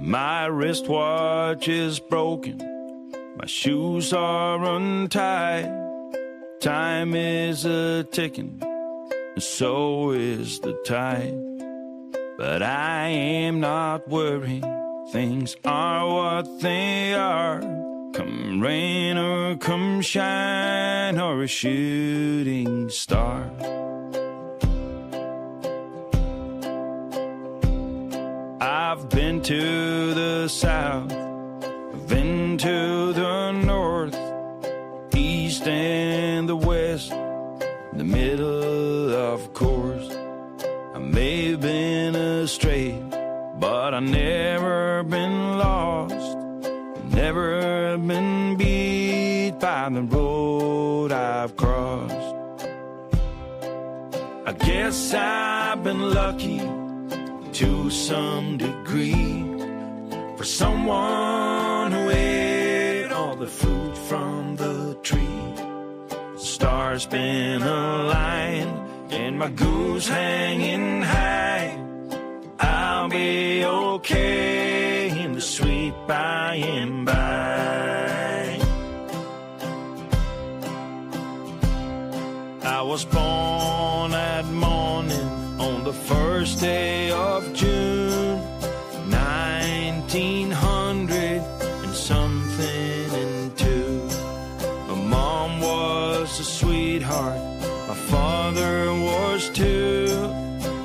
My wristwatch is broken, my shoes are untied. Time is a-ticking, and so is the tide. But I am not worried, things are what they are. Come rain or come shine or a shooting star. I've been to the south, I've been to the north, east and the west, the middle of course. I may have been astray, but I've never been lost, never been beat by the road I've crossed. I guess I've been lucky to some degree, for someone who ate all the fruit from the tree. Stars been aligned and my goose hanging high. I'll be okay in the sweet by and by. I was born at morning on the first day of June, 1900 and something and two. My mom was a sweetheart, my father was too.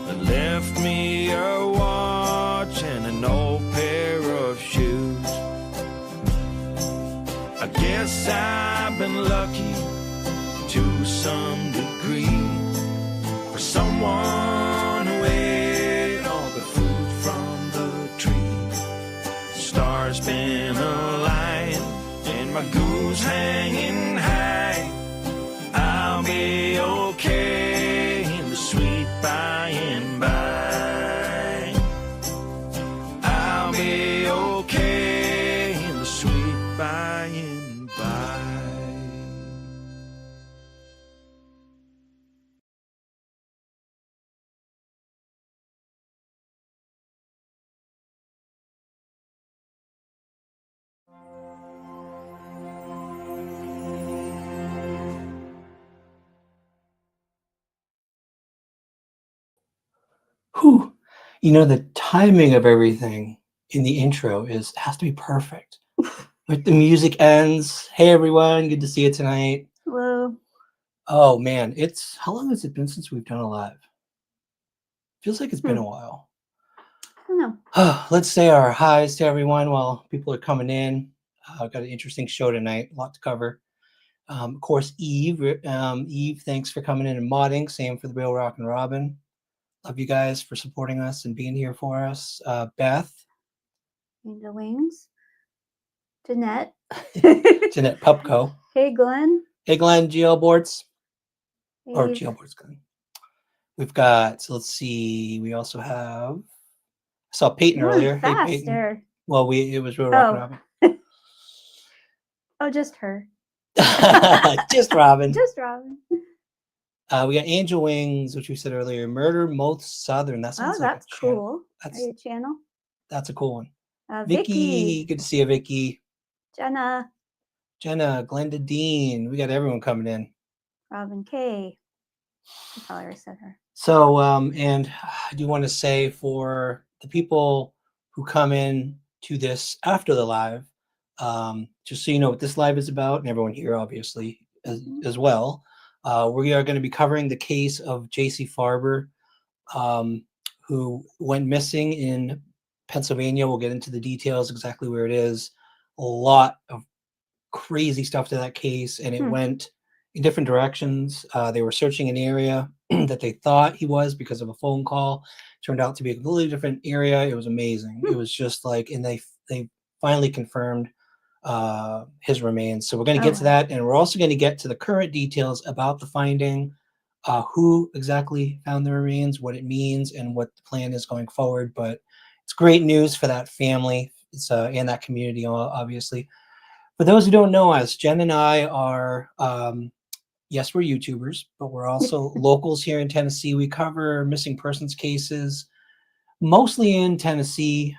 They left me a watch and an old pair of shoes. I guess I've been lucky to some degree, for someone who ate all the fruit from the tree. Stars been aligned and my goose hanging high. I'll be okay in the sweet by and by. I'll be okay in the sweet by and by. Whew. You know, the timing of everything in the intro has to be perfect. Like the music ends. Hey everyone, good to see you tonight. Hello. Oh man, how long has it been since we've done a live? Feels like it's been a while. I don't know. Let's say our highs to everyone while people are coming in. I've got an interesting show tonight, a lot to cover. Of course, Eve, thanks for coming in and modding. Same for the Real Rock and Robin. Love you guys for supporting us and being here for us. Beth. Angel Wings. Jeanette. Jeanette Pupco. Hey, Glenn. Hey, Glenn, GL Boards. Hey. Or GL Boards, Glenn. We've got, so let's see, we also have, I saw Peyton earlier. Faster. Hey, Peyton. Well, it was Real Rock and Robin. Oh, just her. Just Robin. Just Robin. We got Angel Wings, which we said earlier. Murder Most Southern. That sounds like that's cool. That's a channel. That's a cool one. Vicky. Good to see you, Vicky. Jenna, Glenda Dean. We got everyone coming in. Robin K. I probably already said her. So, and I do want to say for the people who come in to this after the live, just so you know what this live is about, and everyone here obviously as well. We are going to be covering the case of Jesse Farber, who went missing in Pennsylvania. We'll get into the details, exactly where it is. A lot of crazy stuff to that case, and it went in different directions. They were searching an area that they thought he was because of a phone call. Turned out to be a completely different area. It was amazing. It was just like, and they finally confirmed his remains. So we're going to get to that, and we're also going to get to the current details about the finding, who exactly found the remains, what it means, and what the plan is going forward. But it's great news for that family, and that community, obviously. For those who don't know us, Jen and I are, yes, we're YouTubers, but we're also locals here in Tennessee. We cover missing persons cases, mostly in Tennessee,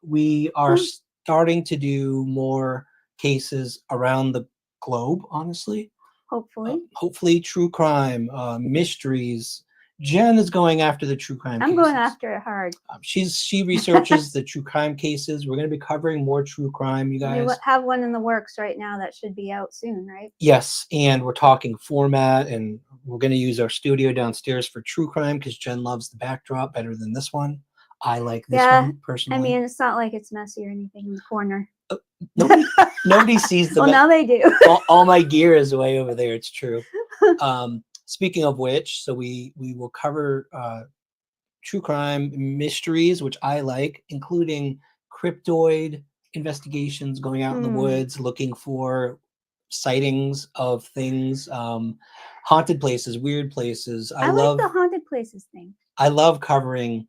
We are starting to do more cases around the globe, honestly. Hopefully. Hopefully true crime, mysteries. Jen is going after the true crime I'm cases. going after it hard. She researches the true crime cases. We're going to be covering more true crime, you guys. We have one in the works right now that should be out soon, right? Yes, and we're talking format, and we're going to use our studio downstairs for true crime because Jen loves the backdrop better than this one. I like this one personally. I mean, it's not like it's messy or anything in the corner. Nobody sees the. Well, now they do. all my gear is way over there. It's true. Speaking of which, so we will cover true crime mysteries, which I like, including cryptoid investigations, going out in the woods looking for sightings of things, haunted places, weird places. I love the haunted places thing. I love covering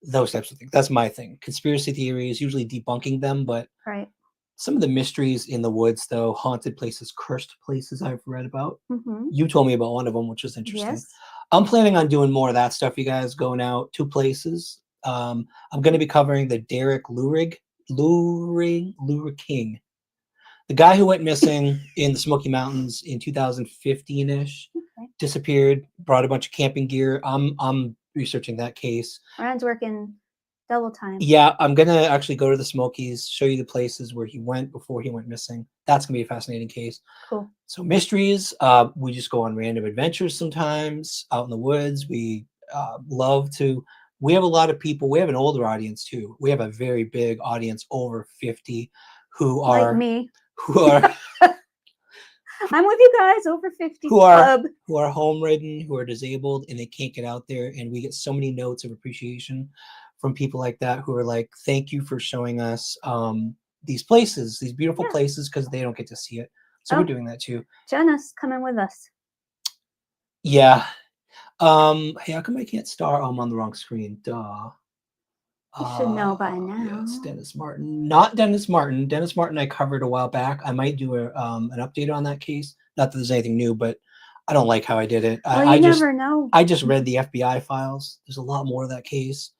those types of things. That's my thing. Conspiracy theories, usually debunking them, but right. Some of the mysteries in the woods, though, haunted places, cursed places I've read about. You told me about one of them, which was interesting. Yes. I'm planning on doing more of that stuff, you guys, going out to places. I'm going to be covering the Derek Lurig King, the guy who went missing in the Smoky Mountains in 2015-ish, disappeared, brought a bunch of camping gear. I'm researching that case. Ryan's working double time. Yeah, I'm going to actually go to the Smokies, show you the places where he went before he went missing. That's going to be a fascinating case. Cool. So mysteries, we just go on random adventures sometimes out in the woods. We love to, we have a lot of people, we have an older audience too. We have a very big audience over 50 who are. Like me. Who are. I'm with you guys, over 50 who club. Who are home ridden, who are disabled, and they can't get out there. And we get so many notes of appreciation from people like that who are like, thank you for showing us these places, these beautiful places, because they don't get to see it. So we're doing that too. Jenna's coming with us. Yeah. Hey, how come I can't star? Oh, I'm on the wrong screen. Duh. You should know by now. Yeah, it's Dennis Martin. Not Dennis Martin. Dennis Martin I covered a while back. I might do an update on that case. Not that there's anything new, but I don't like how I did it. Well, you never know. I just read the FBI files. There's a lot more of that case.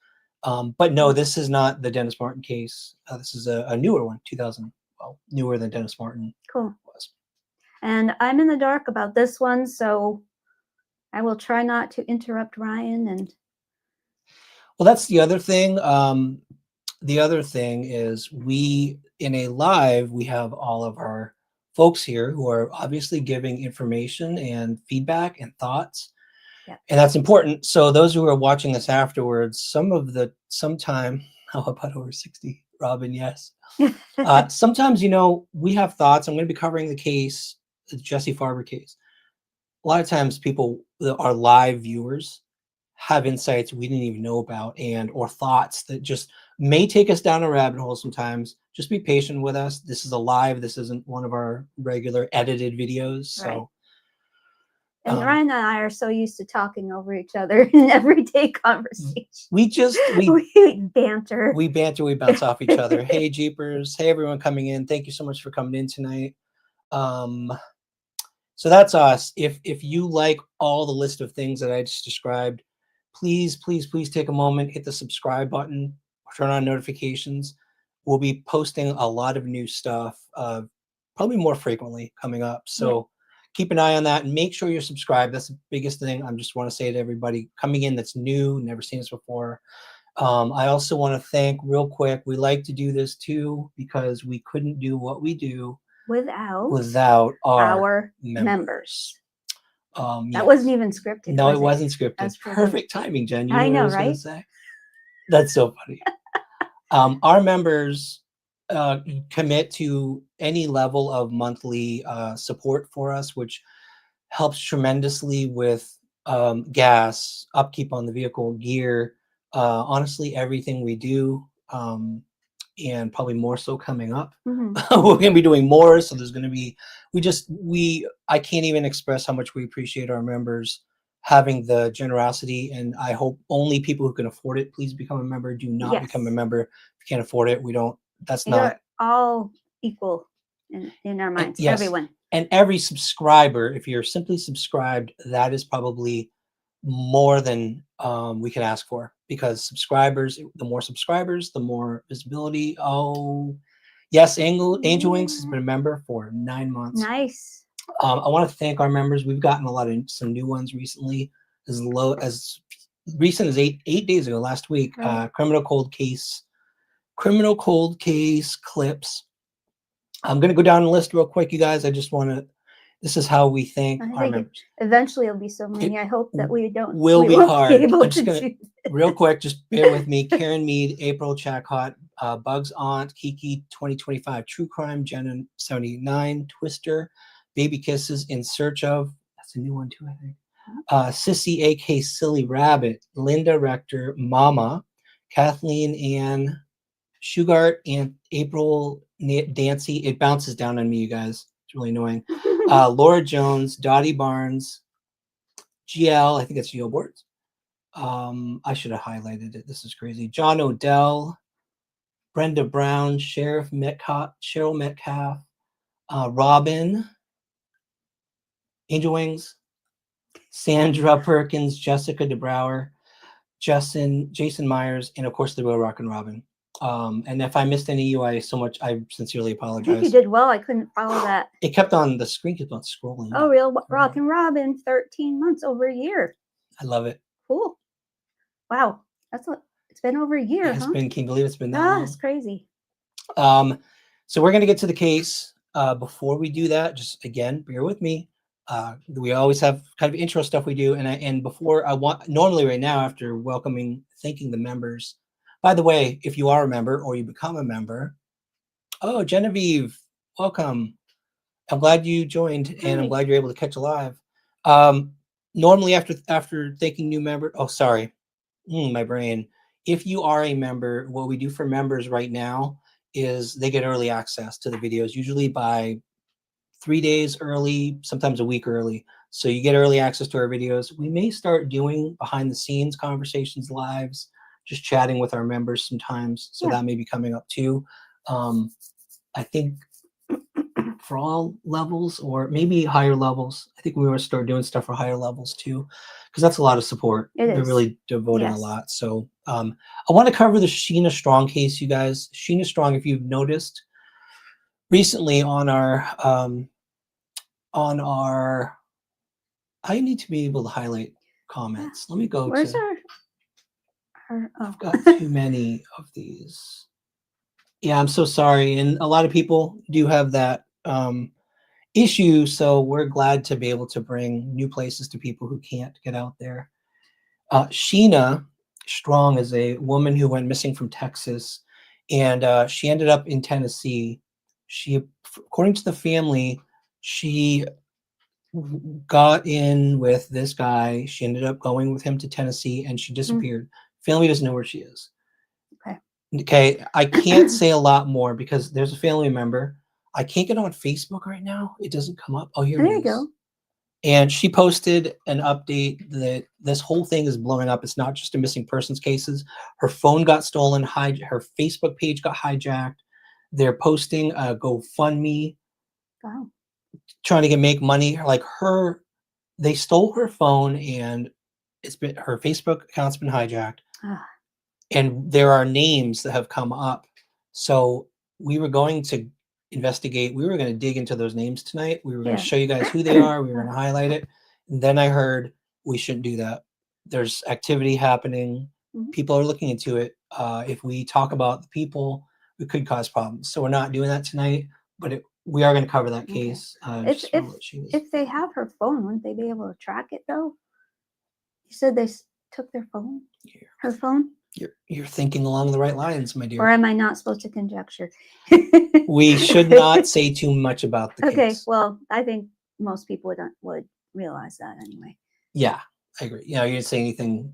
But no, this is not the Dennis Martin case. This is a newer one, 2000. Well, newer than Dennis Martin was. And I'm in the dark about this one, so I will try not to interrupt Ryan. And well, that's the other thing. The other thing is we, in a live, we have all of our folks here who are obviously giving information and feedback and thoughts. Yep. And that's important. So those who are watching this afterwards, sometime, how about over 60, Robin? Yes. Sometimes, you know, we have thoughts. I'm going to be covering the case, the Jesse Farber case. A lot of times people, our live viewers, have insights we didn't even know about or thoughts that just may take us down a rabbit hole sometimes. Just be patient with us. This is a live. This isn't one of our regular edited videos. So. Right. And Ryan and I are so used to talking over each other in everyday conversation. We banter. We banter, we bounce off each other. Hey, Jeepers. Hey, everyone coming in. Thank you so much for coming in tonight. So that's us. If you like all the list of things that I just described, please take a moment, hit the subscribe button, turn on notifications. We'll be posting a lot of new stuff, probably more frequently coming up. So keep an eye on that and make sure you're subscribed. That's the biggest thing. I just want to say to everybody coming in that's new, never seen us before. I also want to thank real quick. We like to do this too because we couldn't do what we do without our members. That wasn't even scripted. No, it wasn't scripted. That's perfect timing, Jen. You know what I was gonna say? That's so funny. Our members commit to any level of monthly support for us, which helps tremendously with gas, upkeep on the vehicle, gear, honestly, everything we do, and probably more so coming up. We're going to be doing more, so there's going to be, I can't even express how much we appreciate our members having the generosity, and I hope only people who can afford it, please become a member. Do not become a member if you can't afford it. You're all equal in our minds. Yes. Everyone. And every subscriber, if you're simply subscribed, that is probably more than we can ask for. because subscribers, the more subscribers, the more visibility. Oh, yes, Angel Wings has been a member for 9 months. Nice. I want to thank our members. We've gotten some new ones recently, as recent as eight days ago, last week. Right. Criminal cold case clips. I'm going to go down the list real quick, you guys. I just want to. This is how we thank I our think members. Eventually it'll be so many. I hope that we don't. Will we be won't hard. able I'm just to gonna do real quick. Just bear with me. Karen Mead, April Chacott, Bugs Aunt, Kiki 2025, True Crime, Jenna 79, Twister, Baby Kisses, In Search of. That's a new one too, I think. Sissy, AK Silly Rabbit, Linda Rector, Mama, Kathleen Ann, Shugart, and April Dancy. It bounces down on me, you guys. It's really annoying. Laura Jones, Dottie Barnes, GL, I think it's Geo Boards. I should have highlighted it. This is crazy. John Odell, Brenda Brown, Cheryl Metcalf, Robin, Angel Wings, Sandra Perkins, Jessica DeBrouwer, Jason Myers, and of course the Real Rock and Robin. And if I missed any of you, I sincerely I think apologize. you did well. I couldn't follow that. It kept on, the screen kept on scrolling. Oh, Real Rock and Robin, 13 months, over a year. I love it. Cool. Wow. It's been over a year, It's huh? been, can you believe it's been that long? That's crazy. So we're going to get to the case. Before we do that, just again, bear with me. We always have kind of intro stuff we do. And before normally right now, after thanking the members, by the way, if you are a member or you become a member, oh, Genevieve, welcome. I'm glad you joined, and I'm glad you're able to catch a live. Normally after thanking new member, oh, sorry, my brain. If you are a member, what we do for members right now is they get early access to the videos, usually by 3 days early, sometimes a week early. So you get early access to our videos. We may start doing behind the scenes conversations, lives, just chatting with our members sometimes. So that may be coming up too. I think for all levels, or maybe higher levels, I think we want to start doing stuff for higher levels too, because that's a lot of support. They're really devoting a lot. So I want to cover the Sheena Strong case, you guys. Sheena Strong, if you've noticed recently on our I need to be able to highlight comments. Let me go. Where's to our I've got too many of these. Yeah, I'm so sorry. And a lot of people do have that issue. So we're glad to be able to bring new places to people who can't get out there. Sheena Strong is a woman who went missing from Texas, and she ended up in Tennessee. According to the family, she got in with this guy. She ended up going with him to Tennessee, and she disappeared. Family doesn't know where she is. Okay, I can't say a lot more because there's a family member. I can't get on Facebook right now. It doesn't come up. Oh, here it is. There you go. And she posted an update that this whole thing is blowing up. It's not just a missing persons cases. Her phone got stolen. Her Facebook page got hijacked. They're posting a GoFundMe. Wow. Trying to make money. They stole her phone, and her Facebook account's been hijacked. And there are names that have come up. So we were going to investigate. We were going to dig into those names tonight. We were going to show you guys who they are. We were going to highlight it. And then I heard we shouldn't do that. There's activity happening. People are looking into it. If we talk about the people, we could cause problems. So we're not doing that tonight, but we are going to cover that case. If they have her phone, wouldn't they be able to track it though? You said they took their phone? Her phone? You're thinking along the right lines, my dear. Or am I not supposed to conjecture? We should not say too much about the case. Okay, well, I think most people would realize that anyway. Yeah, I agree. You didn't say anything,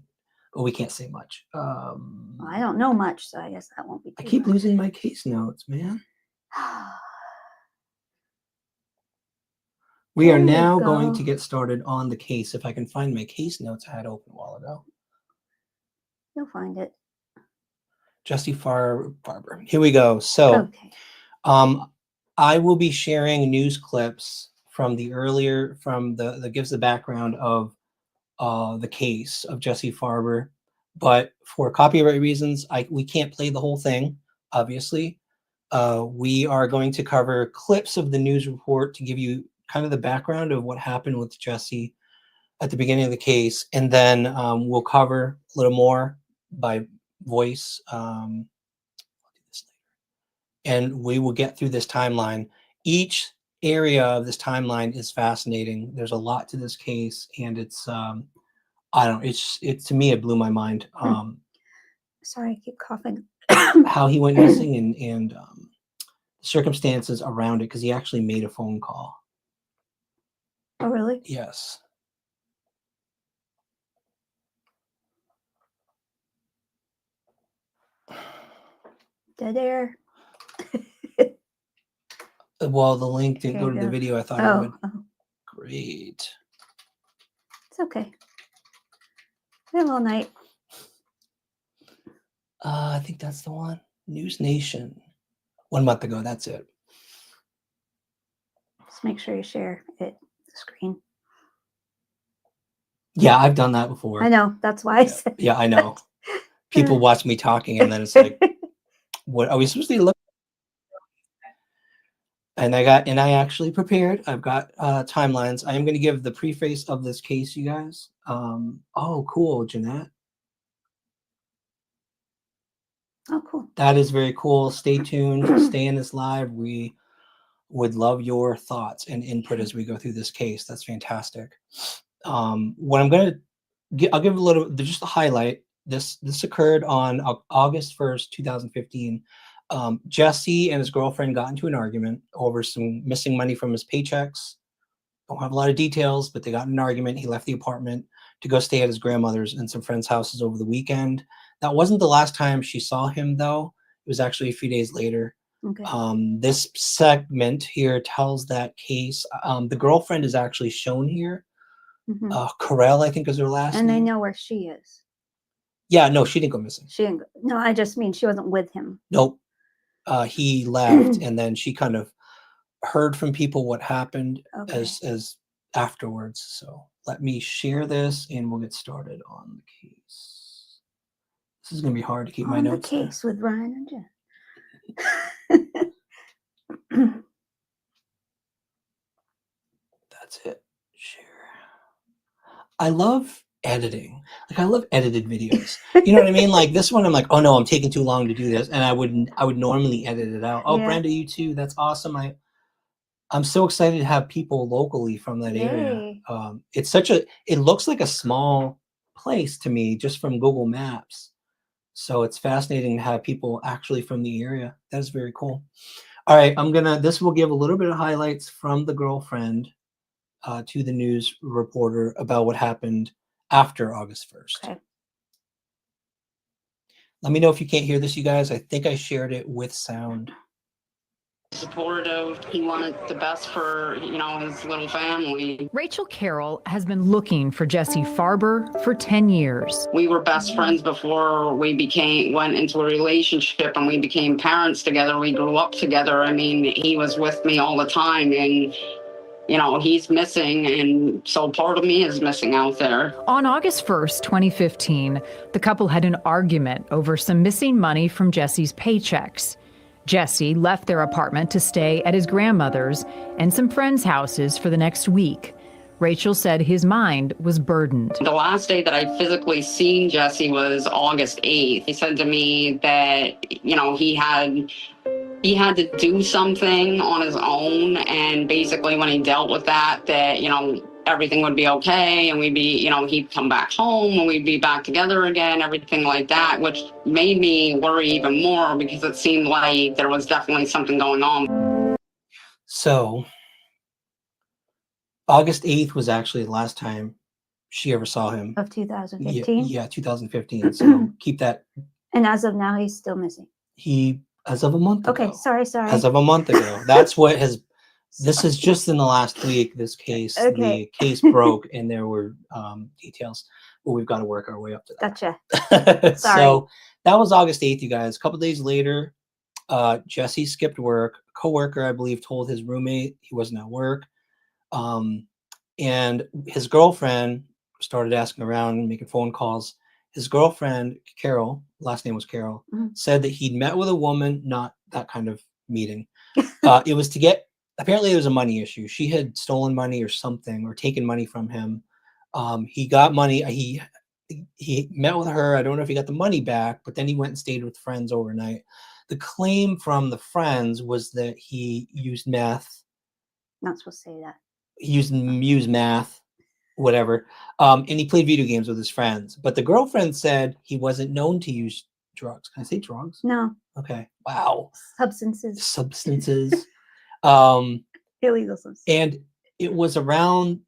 but we can't say much. I don't know much, so I guess that won't be too I keep much. losing my case notes, man. We are now going to get started on the case. If I can find my case notes I had open a while ago. You'll find it. Jesse Farber. Here we go. So, I will be sharing news clips from the gives the background of the case of Jesse Farber. But for copyright reasons, we can't play the whole thing, obviously. We are going to cover clips of the news report to give you kind of the background of what happened with Jesse at the beginning of the case, and then we'll cover a little more by voice. I'll do this later. And we will get through this timeline. Each area of this timeline is fascinating. There's a lot to this case, and it's I don't know, it's to me, it blew my mind. Sorry, I keep coughing. How he went missing and circumstances around it, because he actually made a phone call. Oh, really? Yes. Dead air. Well, the link didn't There go you to the go. video. I thought it would. Oh, Great. it's okay. We have all night. I think that's the one. News Nation. 1 month ago. That's it. Just make sure you share it, the screen. Yeah, I've done that before. I know. That's why I said. Yeah, I know. People watch me talking, and then it's like, what are we supposed to look? And I actually prepared. I've got timelines. I am going to give the preface of this case, you guys. Oh, cool, Jeanette. Oh, cool. That is very cool. Stay tuned. Stay in this live. We would love your thoughts and input as we go through this case. That's fantastic. What I'm going to I'll give a little, just a highlight. This occurred on August 1st, 2015. Jesse and his girlfriend got into an argument over some missing money from his paychecks. Don't have a lot of details, but they got in an argument. He left the apartment to go stay at his grandmother's and some friends' houses over the weekend. That wasn't the last time she saw him, though. It was actually a few days later. Okay. This segment here tells that case. The girlfriend is actually shown here. Mhm. Carell, I think, is her last And they name. know where she is. Yeah, no, she didn't go missing. She didn't. No, I just mean she wasn't with him. Nope. He left, and then she kind of heard from people what happened as afterwards. So let me share this, and we'll get started on the case. This is going to be hard to keep my On the notes there. case with Ryan and Jen. That's it. Share. I love editing. Like, I love edited videos. You know what I mean? Like this one, I'm like, oh no, I'm taking too long to do this, and I would normally edit it out. Oh, Yeah. Brenda, you too. That's awesome. I'm so excited to have people locally from that area. Yay. It looks like a small place to me just from Google Maps. So it's fascinating to have people actually from the area. That is very cool. All right, this will give a little bit of highlights from the girlfriend to the news reporter about what happened after August 1st. Okay. Let me know if you can't hear this, you guys. I think I shared it with sound. Supportive. He wanted the best for, his little family. Rachel Carroll has been looking for Jesse Farber for 10 years. We were best friends before we went into a relationship and we became parents together. We grew up together. I mean, he was with me all the time, and he's missing, and so part of me is missing out there. On August 1st, 2015, the couple had an argument over some missing money from Jesse's paychecks. Jesse left their apartment to stay at his grandmother's and some friends' houses for the next week. Rachel said his mind was burdened. The last day that I physically seen Jesse was August 8th. He said to me that, he had to do something on his own, and basically when he dealt with that, everything would be okay, and we'd be, he'd come back home and we'd be back together again, everything like that, which made me worry even more because it seemed like there was definitely something going on. So August 8th was actually the last time she ever saw him. Of 2015? Yeah, 2015. So keep that. And as of now, he's still missing. As of a month ago. Okay, sorry. As of a month ago. That's what this is just in the last week, this case. Okay. The case broke, and there were details, but we've got to work our way up to that. Gotcha. Sorry. So that was August 8th, you guys. A couple days later, Jesse skipped work. A coworker, I believe, told his roommate he wasn't at work. And his girlfriend started asking around and making phone calls. his girlfriend, Carol, last name was Carol, said that he'd met with a woman, not that kind of meeting. It was to get, apparently there was a money issue. She had stolen money or something, or taken money from him. He got money. He met with her. I don't know if he got the money back, but then he went and stayed with friends overnight. The claim from the friends was that he used meth. Not supposed to say that. He used math, whatever. And he played video games with his friends. But the girlfriend said he wasn't known to use drugs. Can I say drugs? No. Okay. Wow. Substances. Illegal substances. And it was around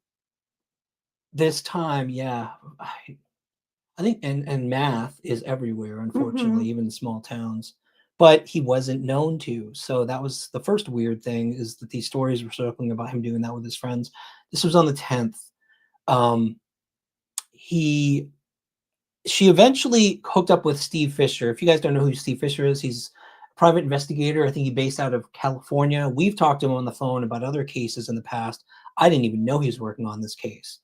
this time, yeah. I think, and math is everywhere, unfortunately, even in small towns. But he wasn't known to. So that was the first weird thing, is that these stories were circling about him doing that with his friends. This was on the 10th. She eventually hooked up with Steve Fisher. If you guys don't know who Steve Fisher is, he's a private investigator. I think he's based out of California. We've talked to him on the phone about other cases in the past. I didn't even know he was working on this case.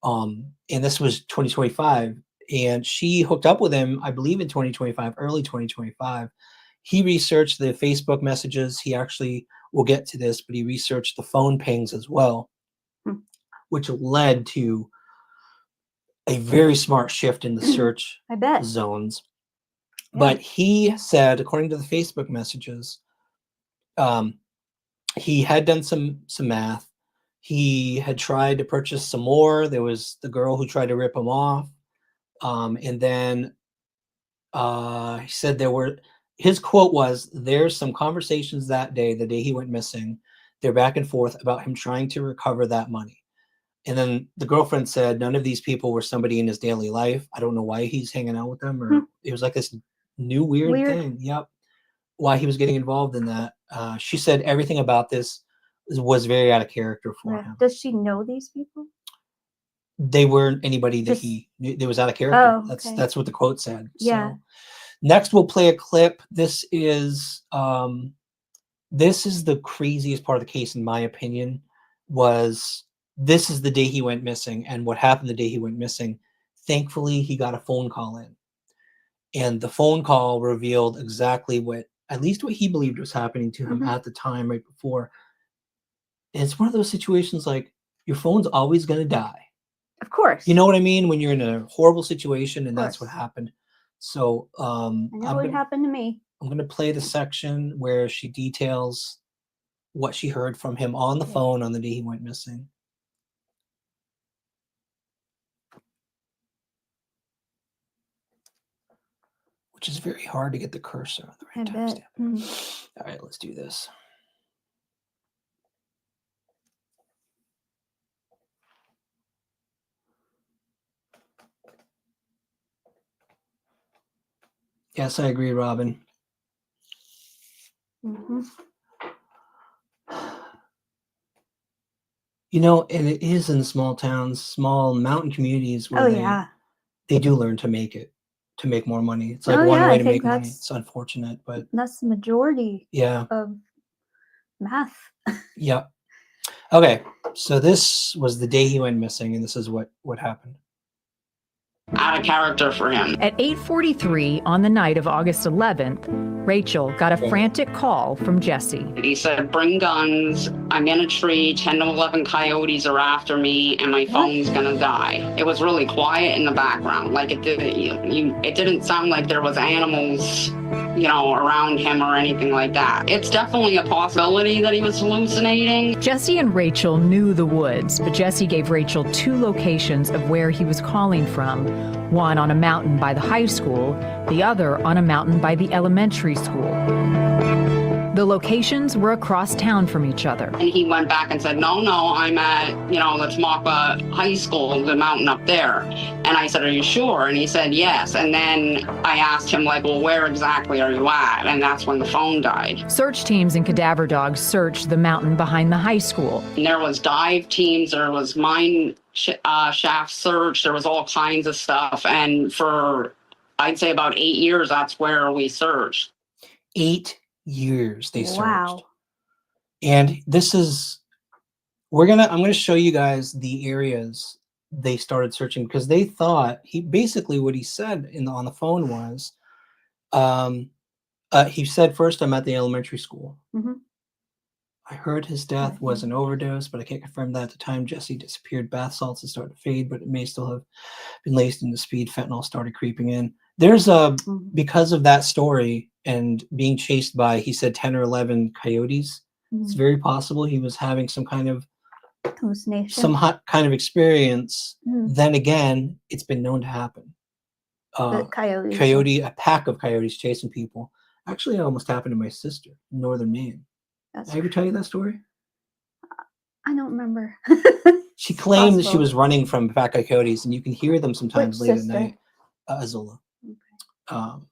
And this was 2025. And she hooked up with him, I believe, in 2025, early 2025. He researched the Facebook messages. He actually, we'll get to this, but he researched the phone pings as well, which led to a very smart shift in the search zones. Yeah. But he said, according to the Facebook messages, he had done some math. He had tried to purchase some more. There was the girl who tried to rip him off. And then he said his quote was, "There's some conversations that day, the day he went missing, they're back and forth about him trying to recover that money." And then the girlfriend said, none of these people were somebody in his daily life. I don't know why he's hanging out with them, or it was like this new weird thing. Yep. Why he was getting involved in that. She said everything about this was very out of character for him. Does she know these people? They weren't anybody that he knew. That was out of character. Oh, okay. That's what the quote said. Yeah. So, next, we'll play a clip. This is the craziest part of the case, in my opinion. This is the day he went missing, and what happened the day he went missing. Thankfully, he got a phone call in, and the phone call revealed exactly at least what he believed was happening to him at the time, right before. And it's one of those situations like, your phone's always going to die. Of course. You know what I mean? When you're in a horrible situation, and that's what happened. So I know what happened to me. I'm going to play the section where she details what she heard from him on the phone on the day he went missing. Which is very hard to get the cursor on the right timestamp. All right, let's do this. Yes, I agree, Robin. You know, and it is in small towns, small mountain communities where they do learn to make more money. It's like one way to make money. It's unfortunate, but that's the majority of math. Yeah. Okay, so this was the day he went missing, and this is what happened. Out of character for him. At 8:43 on the night of August 11th, Rachel got a frantic call from Jesse. He said, "Bring guns. I'm in a tree. 10 to 11 coyotes are after me, and my phone's gonna die." It was really quiet in the background. Like it didn't sound like there was animals, around him or anything like that. It's definitely a possibility that he was hallucinating. Jesse and Rachel knew the woods, but Jesse gave Rachel 2 locations of where he was calling from. One on a mountain by the high school, the other on a mountain by the elementary school. The locations were across town from each other. And he went back and said, no, I'm at, the Tamaka High School, the mountain up there. And I said, are you sure? And he said, yes. And then I asked him, well, where exactly are you at? And that's when the phone died. Search teams and cadaver dogs searched the mountain behind the high school. And there was dive teams, there was mine shaft search, there was all kinds of stuff. And for, I'd say about 8 years, that's where we searched. 8 years they searched. And this is, I'm going to show you guys the areas they started searching because they thought what he said on the phone was, he said, first, I'm at the elementary school. Mm-hmm. I heard his death was an overdose, but I can't confirm that. At the time Jesse disappeared, bath salts had started to fade, but it may still have been laced into speed. Fentanyl started creeping in. There's because of that story and being chased by, he said, 10 or 11 coyotes. It's very possible he was having some kind of hallucination, some kind of experience. Then again, it's been known to happen. The coyotes. A pack of coyotes chasing people. Actually, it almost happened to my sister in northern Maine. Did I ever tell you that story? I don't remember. She claimed that she was running from a pack of coyotes, and you can hear them sometimes Which late sister? at night. Azula. Okay.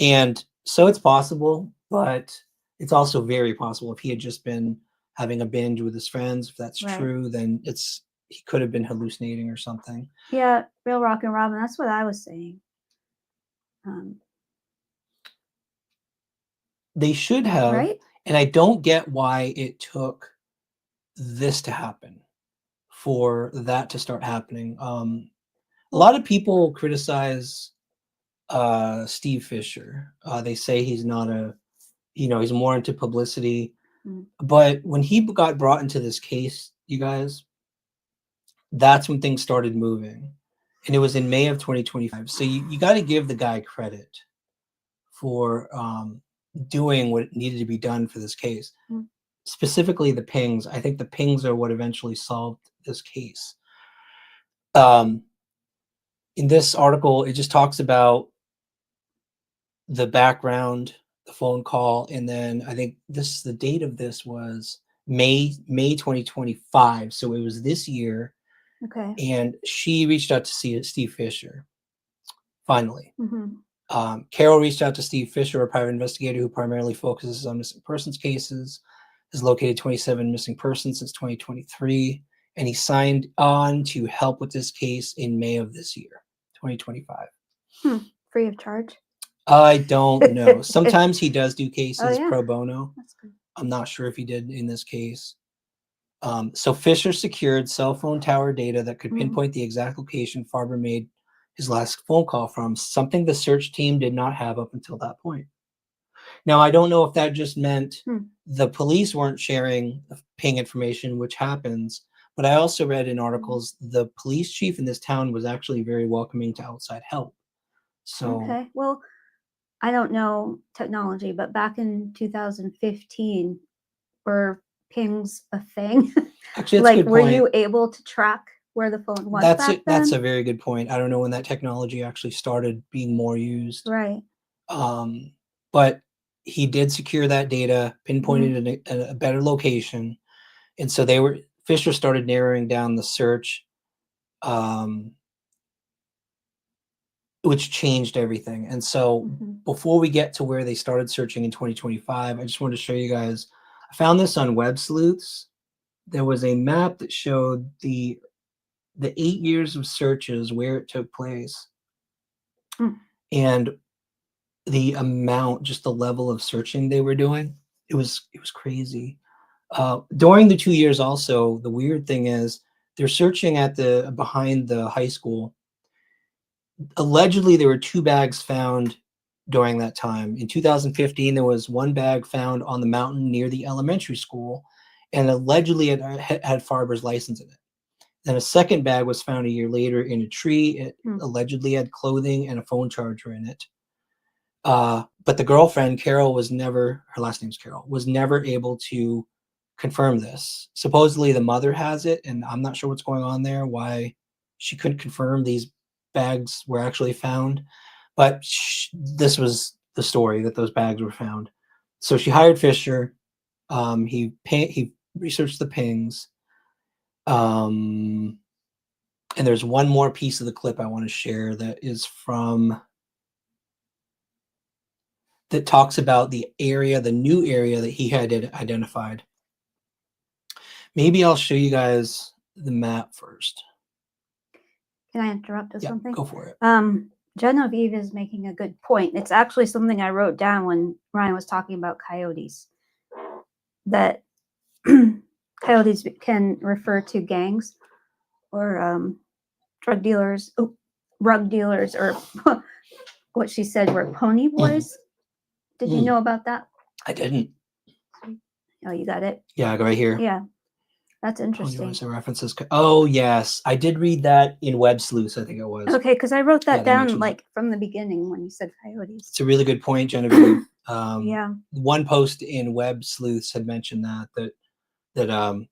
And so it's possible, but it's also very possible if he had just been having a binge with his friends. If that's true, then he could have been hallucinating or something. Yeah, Real Rockin' Robin. That's what I was saying. They should have, right? And I don't get why it took this to happen for that to start happening. A lot of people criticize Steve Fisher. They say he's not he's more into publicity. But when he got brought into this case, you guys, that's when things started moving. And it was in May of 2025. So you got to give the guy credit for doing what needed to be done for this case. Specifically the pings. I think the pings are what eventually solved this case. In this article, it just talks about the background, the phone call, and then I think the date of this was May 2025. So it was this year. Okay. And she reached out to see Steve Fisher. Finally. Carol reached out to Steve Fisher, a private investigator who primarily focuses on missing persons cases, has located 27 missing persons since 2023, and he signed on to help with this case in May of this year, 2025. Free of charge? I don't know. Sometimes he does do cases pro bono. That's good. I'm not sure if he did in this case. So Fisher secured cell phone tower data that could pinpoint the exact location Farber made his last phone call from, something the search team did not have up until that point. Now, I don't know if that just meant the police weren't sharing ping information, which happens, but I also read in articles the police chief in this town was actually very welcoming to outside help. So, okay, well, I don't know technology, but back in 2015, were pings a thing? Actually, that's like, a good were point. you able to track where the phone was That's back it. That's then? a very good point. I don't know when that technology actually started being more used. Right. But he did secure that data, pinpointed a better location, and so Fisher started narrowing down the search, which changed everything. And so before we get to where they started searching in 2025, I just wanted to show you guys. I found this on Web Sleuths. There was a map that showed the 8 years of searches where it took place, and the amount, just the level of searching they were doing. It was crazy. During the 2 years also, the weird thing is they're searching at behind the high school. Allegedly, there were 2 bags found during that time. In 2015, there was 1 bag found on the mountain near the elementary school, and allegedly it had Farber's license in it. Then a second bag was found a year later in a tree. It allegedly had clothing and a phone charger in it. But the girlfriend, Carol, her last name's Carol, was never able to confirm this. Supposedly the mother has it, and I'm not sure what's going on there, why she couldn't confirm these bags were actually found. But this was the story, that those bags were found. So she hired Fisher. He researched the pings. And there's one more piece of the clip I want to share that talks about the new area that he had identified. Maybe I'll show you guys the map first. Can I interrupt with something? Go for it. Genevieve is making a good point. It's actually something I wrote down when Ryan was talking about coyotes. That coyotes can refer to gangs or drug dealers, rug dealers, or what she said were pony boys. Did you know about that? I didn't. Oh, you got it? Yeah, I got right here. Yeah. That's Pony interesting. boys and references. Oh, yes. I did read that in Web Sleuths, I think it was. Okay, because I wrote that they down mentioned like from the beginning when you said coyotes. It's a really good point, Genevieve. Yeah. One post in Web Sleuths had mentioned that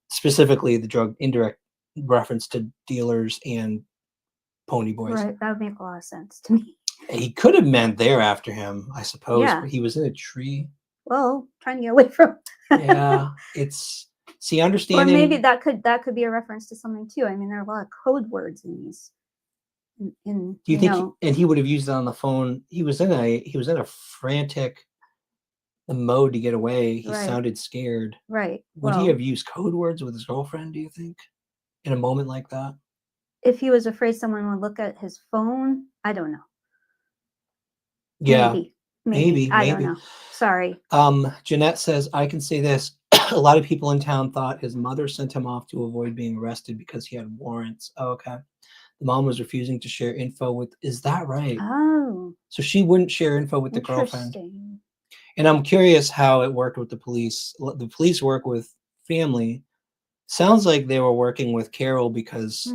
specifically the drug indirect reference to dealers and pony boys. Right, that would make a lot of sense to me. He could have meant they're after him, I suppose, Yeah. but he was in a tree. Well, trying to get away from. Yeah, it's Or understanding. maybe that could be a reference to something too. I mean, there are a lot of code words in these. In Do you think? And he would have used it on the phone. He was in a frantic mode to get away. He Right. sounded scared. Right. Would he have used code words with his girlfriend? Do you think, in a moment like that? If he was afraid someone would look at his phone, I don't know. Yeah, Maybe. I don't know. Sorry. Jeanette says, I can say this. A lot of people in town thought his mother sent him off to avoid being arrested because he had warrants. Oh, okay. The mom was refusing to share info with. Is that right? Oh. So she wouldn't share info with the girlfriend. Interesting. And I'm curious how it worked with the police. The police work with family. Sounds like they were working with Carol because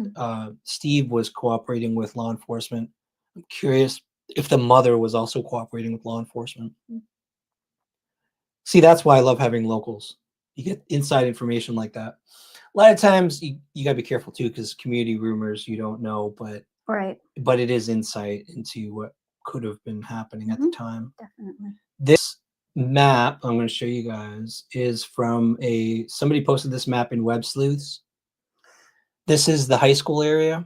Steve was cooperating with law enforcement. I'm curious if the mother was also cooperating with law enforcement. See, that's why I love having locals. You get inside information like that. A lot of times you got to be careful too, because community rumors, you don't know, but it is insight into what could have been happening at the time. Definitely. This map I'm going to show you guys is from somebody posted this map in Web Sleuths. This is the high school area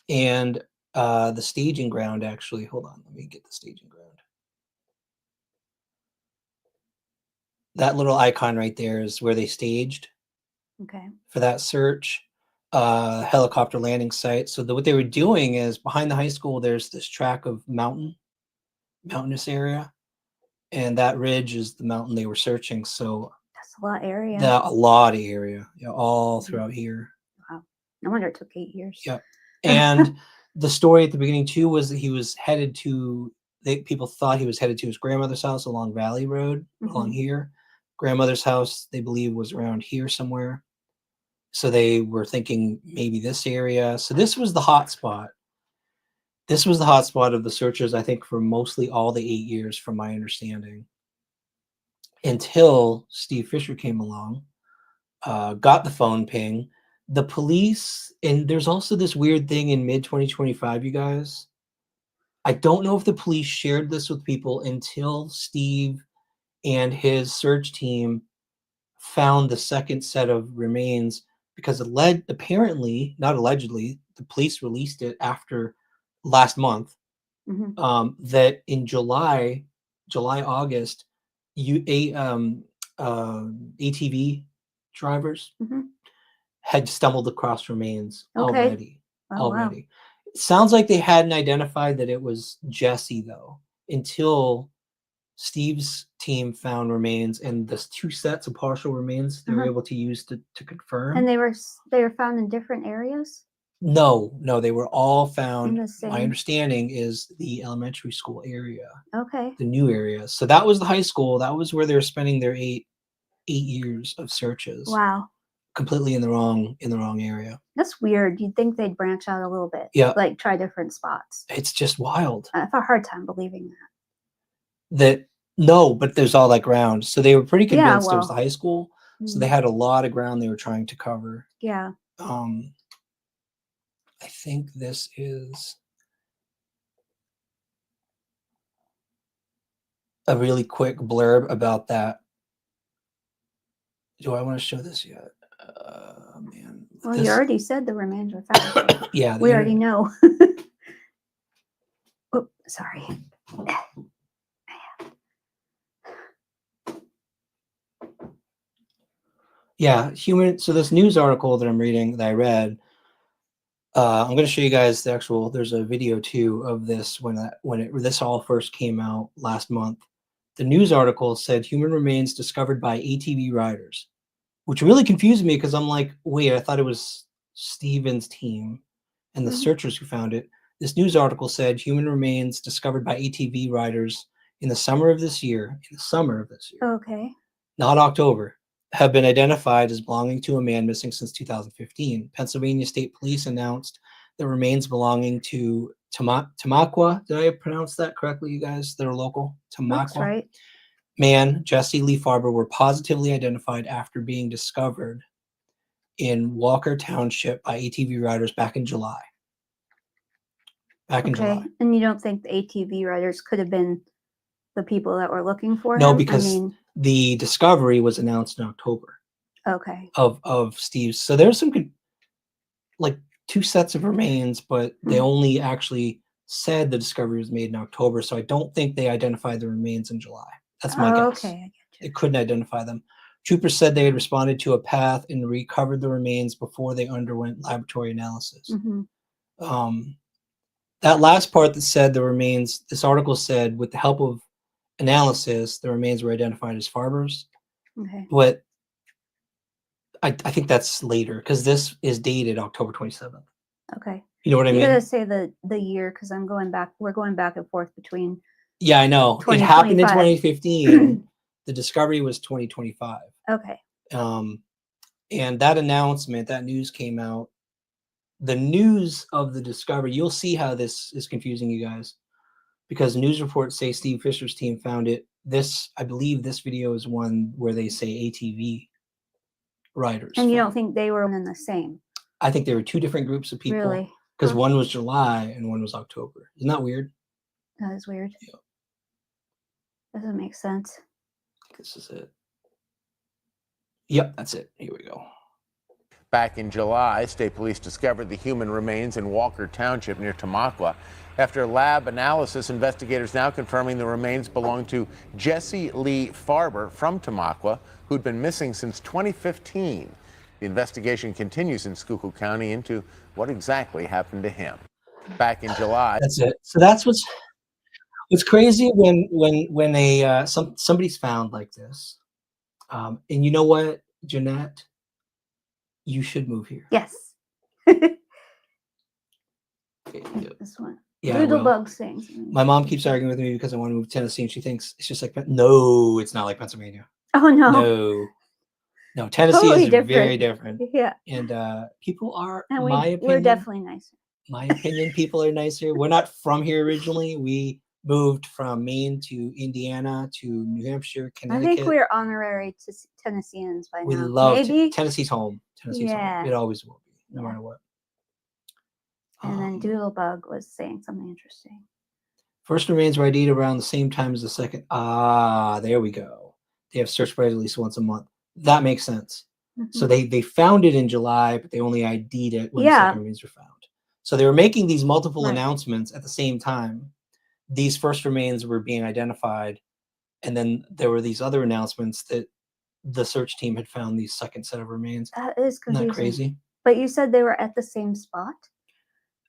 and the staging ground. Actually, hold on, let me get the staging ground. That little icon right there is where they staged for that search. Helicopter landing site. So what they were doing is behind the high school there's this track of mountainous area, and that ridge is the mountain they were searching. So that's a lot of area. A lot of area, all throughout here. Wow. No wonder it took 8 years. Yep. And the story at the beginning too was that he was headed to. People thought he was headed to his grandmother's house along Valley Road, along here. Grandmother's house, they believe, was around here somewhere. So they were thinking maybe this area. So this was the hot spot. This was the hot spot of the searches, I think, for mostly all the 8 years, from my understanding. Until Steve Fisher came along, got the phone ping. The police, and there's also this weird thing in mid-2025, you guys. I don't know if the police shared this with people until Steve and his search team found the second set of remains, because apparently, not allegedly, the police released it after last month, that in July, August, ATV drivers had stumbled across remains already. Wow. It sounds like they hadn't identified that it was Jesse, though, until Steve's team found remains, and the 2 sets of partial remains they were able to use to confirm. And they were found in different areas? No, they were all found. In the same. My understanding is the elementary school area. Okay. The new area. So that was the high school. That was where they were spending their 8 years of searches. Wow. Completely in the wrong area. That's weird. You'd think they'd branch out a little bit. Yeah. Like try different spots. It's just wild. I have a hard time believing that. But there's all that ground. So they were pretty convinced it was the high school. So they had a lot of ground they were trying to cover. Yeah. I think this is a really quick blurb about that. Do I want to show this yet? Man. Well, you already said the remains were found. Yeah. We already know. Oh, sorry. Yeah, so this news article that I'm reading, that I read, I'm going to show you guys there's a video too of this this all first came out last month. The news article said human remains discovered by ATV riders, which really confused me, because I'm like, wait, I thought it was Steven's team. and the searchers who found it. This news article said human remains discovered by ATV riders in the summer of this year, Okay. not October, have been identified as belonging to a man missing since 2015. Pennsylvania State Police announced the remains belonging to Tamaqua. Did I pronounce that correctly, you guys that are local? That's Tamaqua. right. Man, Jesse Lee Farber, were positively identified after being discovered in Walker Township by ATV riders back in July. Okay. And you don't think the ATV riders could have been the people that were looking for No, him? because the discovery was announced in October Okay. of Steve's. So there's some like 2 sets of remains, but they only actually said the discovery was made in October. So I don't think they identified the remains in July. That's my guess. Okay, I get you. They couldn't identify them. Troopers said they had responded to a path and recovered the remains before they underwent laboratory analysis. That last part that said the remains, this article said, with the help of analysis, the remains were identified as Farber's. Okay. But I think that's later because this is dated October 27th. Okay. You know what I You mean? gotta say the year because I'm going back. We're going back and forth between. Yeah, I know. It happened in 2025. 2015. The discovery was 2025. Okay. And that announcement, that news came out. The news of the discovery, you'll see how this is confusing you guys, because news reports say Steve Fisher's team found it. I believe this video is one where they say ATV riders. And you don't think they were in the same? I think there were 2 different groups of people. Really? Because one was July and one was October. Isn't that weird? That is weird. Yeah. Doesn't make sense. This is it. Yep, that's it. Here we go. Back in July, state police discovered the human remains in Walker Township near Tamaqua. After lab analysis, investigators now confirming the remains belong to Jesse Lee Farber from Tamaqua, who'd been missing since 2015. The investigation continues in Schuylkill County into what exactly happened to him. Back in July. That's it. So that's what's crazy when somebody's found like this. And you know what, Jeanette? You should move here. Yes. Okay, This one. yeah, Doodlebug sings. my mom keeps arguing with me because I want to move to Tennessee, and she thinks it's just like no, it's not like Pennsylvania. Oh no. No, Tennessee Totally is different. very different. Yeah. And people are, And my opinion, we're definitely nicer. my opinion, people are nicer. We're not from here originally. We moved from Maine to Indiana to New Hampshire, I Connecticut. think we're honorary to Tennesseans by We now. love Maybe. Tennessee's home. Tennessee's Yeah. home. It always will be, no Yeah. matter what. And then Doodlebug was saying something interesting. First remains were ID'd around the same time as the second. There we go. They have search parties at least once a month. That makes sense. So they found it in July, but they only ID'd it when the second remains were found. So they were making these multiple announcements at the same time. These first remains were being identified, and then there were these other announcements that the search team had found these second set of remains. That is confusing. Isn't that crazy? But you said they were at the same spot?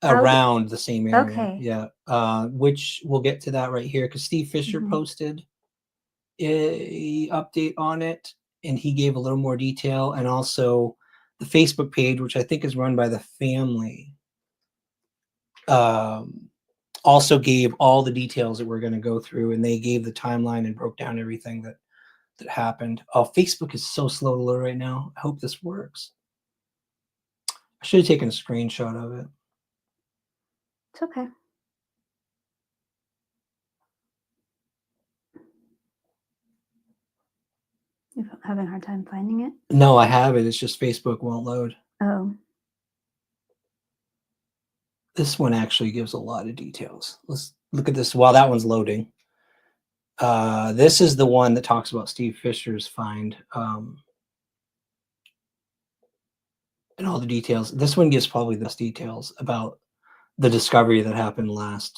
Around the same area. Okay. Yeah. Which we'll get to that right here because Steve Fisher posted a update on it, and he gave a little more detail, and also the Facebook page, which I think is run by the family, also gave all the details that we're going to go through, and they gave the timeline and broke down everything that happened. Oh, Facebook is so slow to load right now. I hope this works. I should have taken a screenshot of it. It's okay. You're having a hard time finding it? No, I have it. It's just Facebook won't load. Oh. This one actually gives a lot of details. Let's look at this while that one's loading. This is the one that talks about Steve Fisher's find and all the details. This one gives probably the best details about the discovery that happened was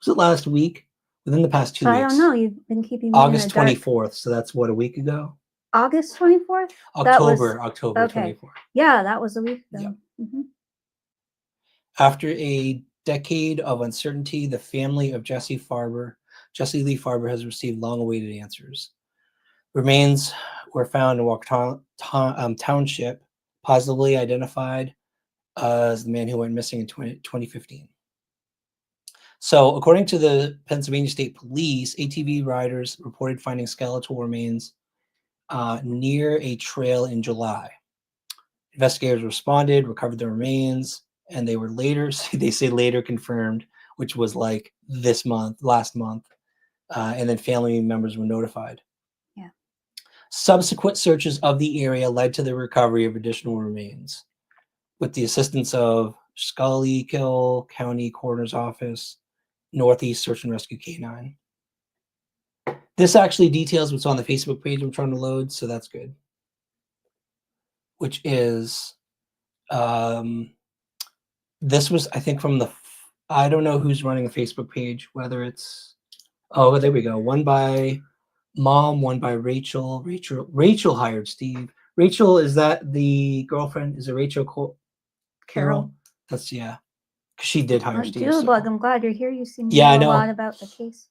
it last week? Within the past 2 weeks. I don't know. You've been keeping me August in the dark. 24th. So that's what, a week ago? August 24th? October okay. 24th. Yeah, that was a week ago. Yep. After a decade of uncertainty, the family of Jesse Lee Farber has received long-awaited answers. Remains were found in Walker Township, positively identified as the man who went missing in 2015. So, according to the Pennsylvania State Police, ATV riders reported finding skeletal remains near a trail in July. Investigators responded, recovered the remains, and they were later, they say later confirmed, which was like last month, and then family members were notified. Yeah. Subsequent searches of the area led to the recovery of additional remains with the assistance of Schuylkill County Coroner's Office, Northeast Search and Rescue K9. This actually details what's on the Facebook page I'm trying to load, so that's good. Which is, this was, I think, from I don't know who's running the Facebook page, whether it's, oh, there we go. One by Mom, one by Rachel. Rachel hired Steve. Rachel, is that the girlfriend? Is it Rachel Carol? That's, yeah. Because she did hire Steve. Julebug, I'm glad you're here. You seem to know a lot about the case.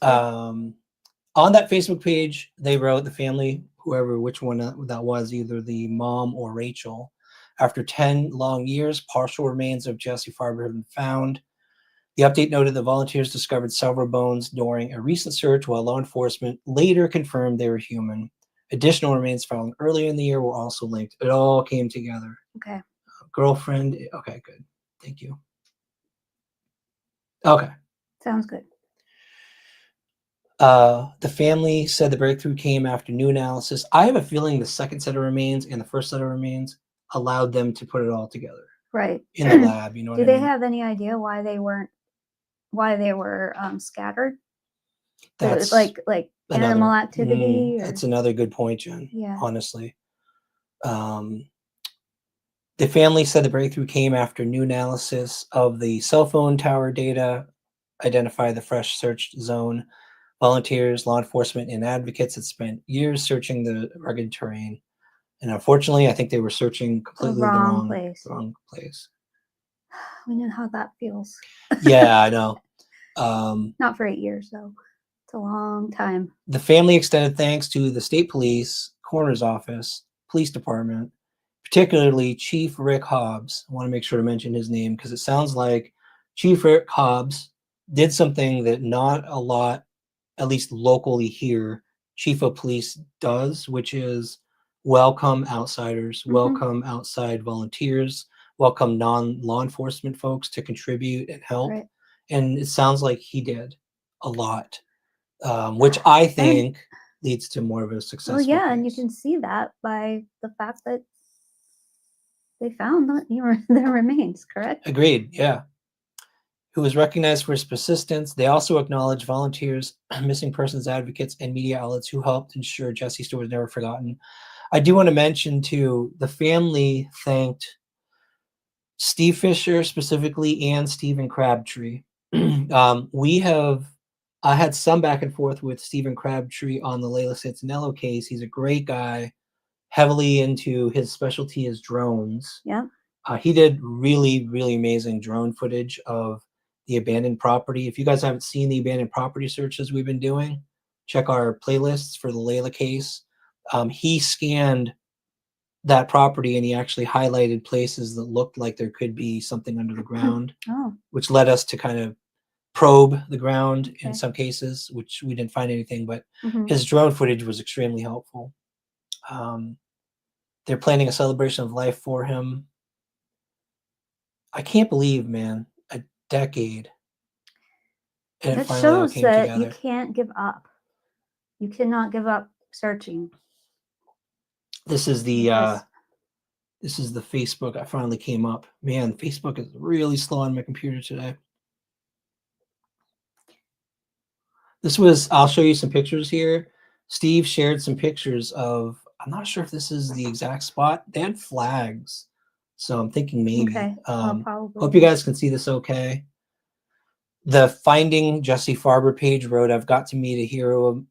On that Facebook page, they wrote the family, which one that was, either the mom or Rachel. After 10 long years, partial remains of Jesse Farber have been found. The update noted that volunteers discovered several bones during a recent search, while law enforcement later confirmed they were human. Additional remains found earlier in the year were also linked. It all came together. Okay. Girlfriend. Okay, good. Thank you. Okay. Sounds good. The family said the breakthrough came after new analysis. I have a feeling the second set of remains and the first set of remains allowed them to put it all together. Right. In the lab, you know what I mean? Do they have any idea why they were scattered? That's like animal activity? That's another good point, Jen. Yeah. Honestly. The family said the breakthrough came after new analysis of the cell phone tower data, identify the fresh search zone. Volunteers, law enforcement, and advocates had spent years searching the rugged terrain. And unfortunately, I think they were searching completely the wrong place. We know how that feels. Yeah, I know. Not for 8 years, though. It's a long time. The family extended thanks to the state police, coroner's office, police department, particularly Chief Rick Hobbs. I want to make sure to mention his name because it sounds like Chief Rick Hobbs did something that not a lot, at least locally here, chief of police does, which is welcome outsiders, welcome outside volunteers, welcome non-law enforcement folks to contribute and help. Right. And it sounds like he did a lot, which I think leads to more of a successful case. And you can see that by the fact that they found their remains, correct? Agreed, yeah. Who was recognized for his persistence. They also acknowledged volunteers, missing persons advocates, and media outlets who helped ensure Jesse's story was never forgotten. I do want to mention, too, the family thanked Steve Fisher specifically and Stephen Crabtree. I had some back and forth with Stephen Crabtree on the Layla Santinello case. He's a great guy, heavily into his specialty is drones. Yeah. He did really, really amazing drone footage of the abandoned property. If you guys haven't seen the abandoned property searches we've been doing, check our playlists for the Layla case. He scanned that property and he actually highlighted places that looked like there could be something under the ground, which led us to kind of probe the ground in some cases, which we didn't find anything, but his drone footage was extremely helpful. They're planning a celebration of life for him. I can't believe, man, a decade. And it shows that together. You can't give up. You cannot give up searching. This is the Facebook. I finally came up. Man, Facebook is really slow on my computer today. I'll show you some pictures here. Steve shared some pictures of, I'm not sure if this is the exact spot. They had flags. So I'm thinking maybe. Okay. Hope you guys can see this okay. The Finding Jesse Farber page wrote, I got to meet a hero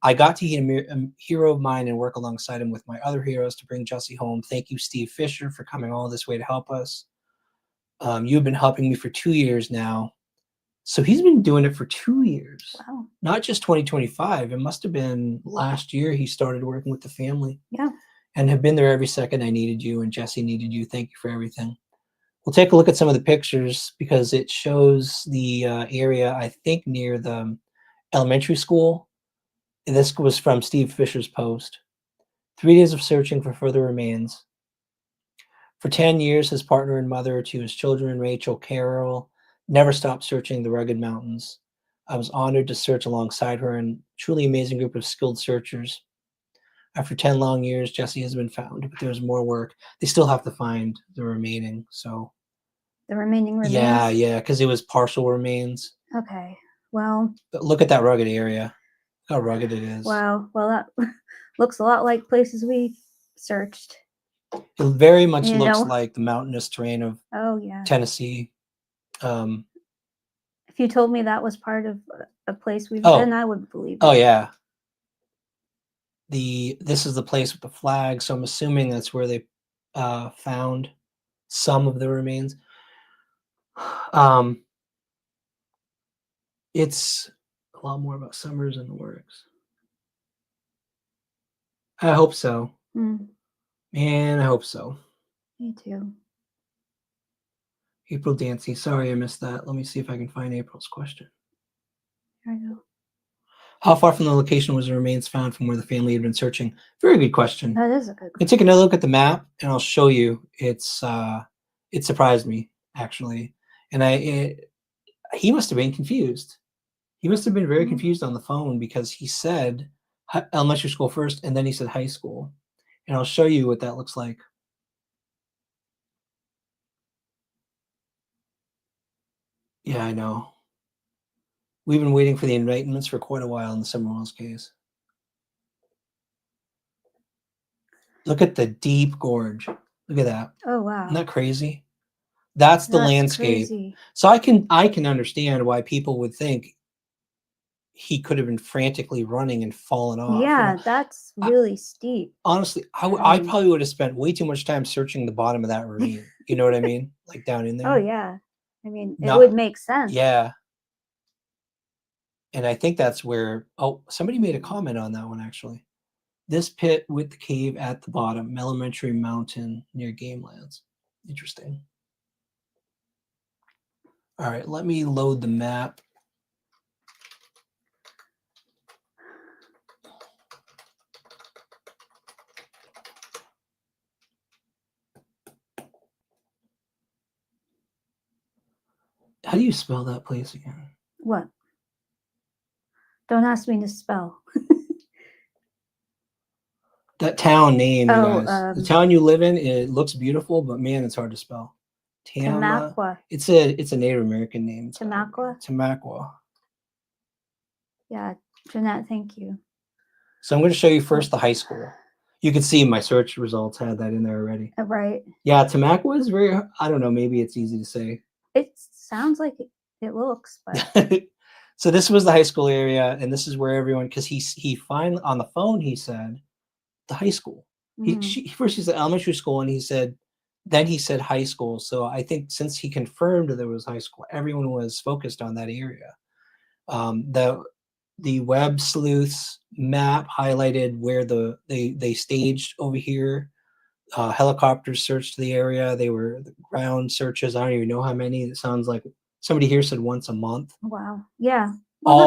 of mine and work alongside him with my other heroes to bring Jesse home. Thank you, Steve Fisher, for coming all this way to help us. You've been helping me for 2 years now. So he's been doing it for 2 years. Wow. Not just 2025. It must have been last year he started working with the family. Yeah. And have been there every second I needed you and Jesse needed you. Thank you for everything. we'll take a look at some of the pictures because it shows the area, I think, near the elementary school. And this was from Steve Fisher's post. 3 days of searching for further remains. For 10 years, his partner and mother to his children, Rachel Carroll, never stopped searching the rugged mountains. I was honored to search alongside her and truly amazing group of skilled searchers. After 10 long years, Jesse has been found, but there's more work. They still have to find the remaining. So The remaining remains? yeah, because it was partial remains. Okay. Well. But look at that rugged area. Look how rugged it is. Wow. Well, that looks a lot like places we searched. It very much You looks know? like the mountainous terrain of Oh, yeah. Tennessee. If you told me that was part of a place we've Oh. been, I would believe Oh it. yeah. This is the place with the flag, so I'm assuming that's where they found some of the remains. It's a lot more about Summers in the works. I hope so. Mm, Man, I hope so. me too. April Dancy. Sorry I missed that. Let me see if I can find April's question. Here I go. How far from the location was the remains found from where the family had been searching? Very good question. That is a good You can question. take another look at the map and I'll show you. It's it surprised me actually. And he must have been confused. He must have been very confused on the phone because he said elementary school first and then he said high school. And I'll show you what that looks like. Yeah, I know. We've been waiting for the indictments for quite a while in the Summerwells case. Look at the deep gorge. Look at that. Oh, wow. Isn't that crazy? That's the landscape. Crazy. So I can understand why people would think he could have been frantically running and fallen off. Yeah, You know? that's really steep. Honestly, I probably would have spent way too much time searching the bottom of that ravine. You know what I mean? Like down in there. Oh, yeah. I mean, it Not- would make sense. Yeah. And I think that's where, somebody made a comment on that one actually. This pit with the cave at the bottom, Elementary Mountain near Gamelands. Interesting. All right, let me load the map. How do you spell that place again? What? Don't ask me to spell. That town name, you Oh, guys. The town you live in, it looks beautiful, but man, it's hard to spell. Tamaqua. It's a Native American name. Tamaqua? Tamaqua. Yeah, Jeanette, thank you. So I'm going to show you first the high school. You can see my search results had that in there already. Right. Yeah, Tamaqua is very, I don't know, maybe it's easy to say. It sounds like it looks, but So this was the high school area, and this is where everyone, because he finally, on the phone, he said, the high school. First he said elementary school, and then he said high school. So I think since he confirmed there was high school, everyone was focused on that area. The web sleuths map highlighted where they staged over here. Helicopters searched the area. They were ground searches. I don't even know how many. It sounds like somebody here said once a month. wow. Yeah. Well,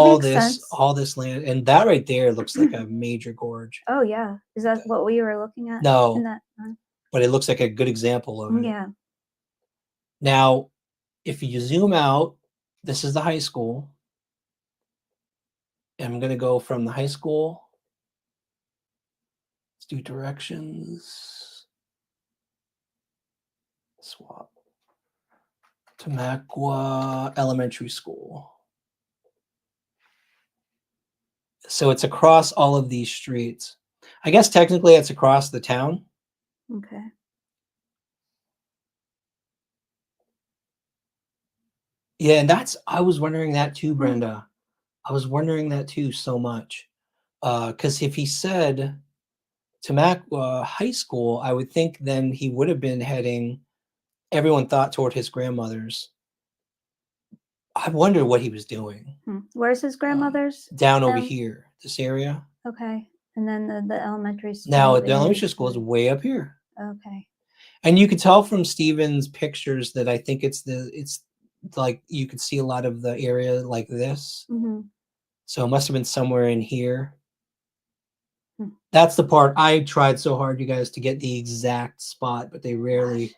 all this land, and that right there looks like a major gorge. Oh, yeah. Is that what we were looking at? No, In that, but it looks like a good example of it. yeah. Now, if you zoom out, this is the high school. And I'm going to go from the high school. Let's do directions. Swap. Tamaqua Elementary School. So it's across all of these streets. I guess technically it's across the town. Okay. Yeah, and I was wondering that too, Brenda. I was wondering that too so much. Because if he said Tamaqua High School, I would think then he would have been heading, everyone thought, toward his grandmother's. I wonder what he was doing. Where's his grandmother's? Down over here, this area. Okay. And then the elementary school. Now, the elementary school is way up here. Okay. And you could tell from Steven's pictures that I think it's like you could see a lot of the area like this. Mm-hmm. So it must have been somewhere in here. Hmm. That's the part I tried so hard, you guys, to get the exact spot, but they rarely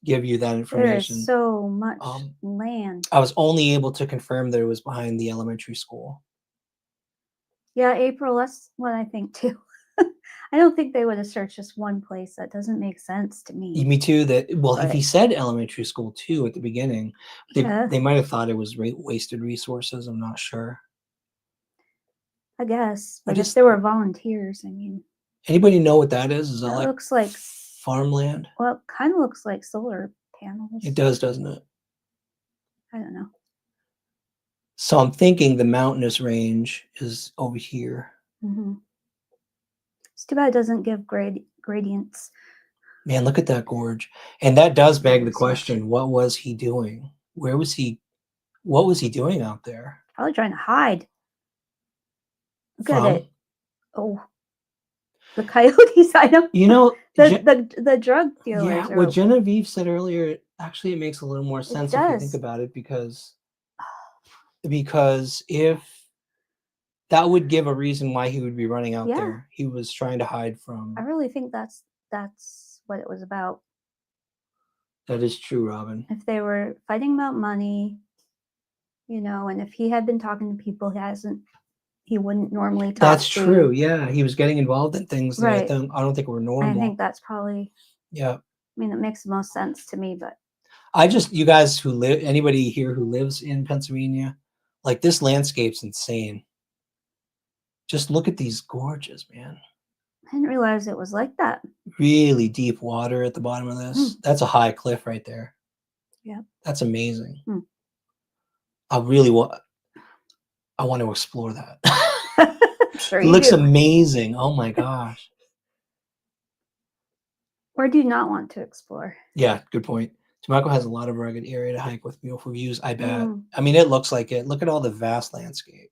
give you that There information. is so much land. I was only able to confirm that it was behind the elementary school. Yeah, April, that's what I think too. I don't think they would have searched just one place. That doesn't make sense to me. Me too. That well, if But- he said elementary school too at the beginning, Yeah. they might have thought it was wasted resources. I'm not sure. I guess, but just- if there were volunteers, I mean, Anybody know what that is? Is that that like looks like, farmland? well, it kind of looks like solar panels. It does, doesn't it? I don't know. So I'm thinking the mountainous range is over here. Mm-hmm. It's too bad it doesn't give gradients. Man, look at that gorge. And that does beg the Gorgeous. question, what was he doing? Where was he? What was he doing out there? Probably trying to hide. Look From? at it. Oh, the coyotes. I know. You know, The drug dealers. yeah, are- what Genevieve said earlier, actually it makes a little more sense if you does. think about it, because if that would give a reason why he would be running out Yeah. there. He was trying to hide from. I really think that's what it was about. That is true, Robin. If they were fighting about money, and if he had been talking to people he wouldn't normally talk That's to. true. Yeah, he was getting involved in things that Right. I don't think were normal. I think that's probably, Yeah. I mean, it makes the most sense to me, but You guys who live, anybody here who lives in Pennsylvania, like this landscape's insane. Just look at these gorges, man. I didn't realize it was like that. Really deep water at the bottom of this. That's a high cliff right there. Yeah. That's amazing. Hmm. I want to explore that. Sure It you looks do. amazing. Oh my gosh. Or do you not want to explore? Yeah, good point. Tamako has a lot of rugged area to hike with beautiful views, I bet. Mm. I mean, it looks like it. Look at all the vast landscape.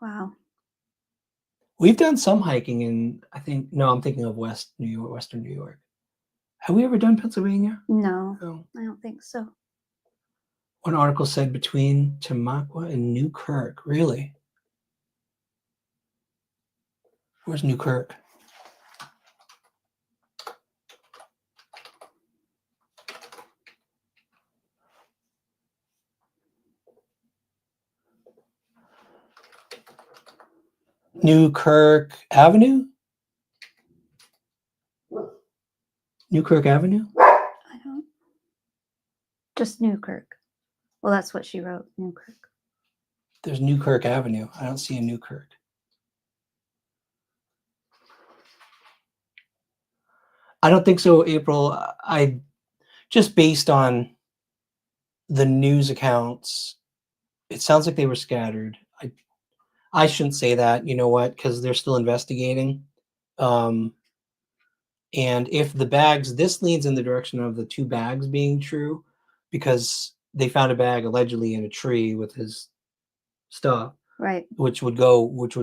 Wow. We've done some hiking in, I'm thinking of Western New York. Have we ever done Pennsylvania? No, No. I don't think so. One article said between Tamaqua and Newkirk. Really? Where's Newkirk? Newkirk Avenue? Newkirk Avenue? I don't. Just Newkirk. Well, that's what she wrote, Newkirk. There's Newkirk Avenue. I don't see a Newkirk. I don't think so, April. I just based on the news accounts, it sounds like they were scattered. I shouldn't say that, you know what, because they're still investigating. And if the bags, this leans in the direction of the 2 bags being true, because they found a bag allegedly in a tree with his stuff, Right, which would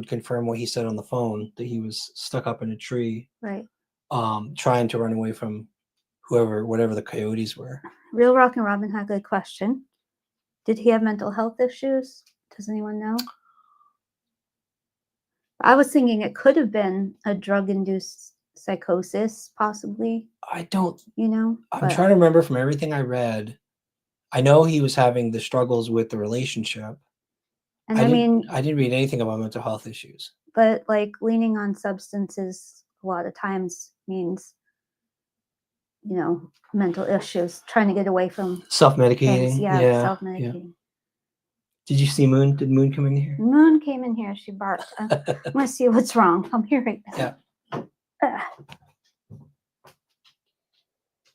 confirm what he said on the phone, that he was stuck up in a tree, right. trying to run away from whatever the coyotes were. Real Rock and Robin had a good question. Did he have mental health issues? Does anyone know? I was thinking it could have been a drug-induced psychosis, possibly, I don't, I'm but- trying to remember from everything I read. I know he was having the struggles with the relationship. And I I mean, didn't read anything about mental health issues. but like leaning on substances a lot of times means, mental issues, trying to get away from Self-medicating. things. Yeah, Yeah. self-medicating. Did you see Moon? Did Moon come in here? Moon came in here. She barked. I'm gonna see what's wrong. I'm here right now. Yeah.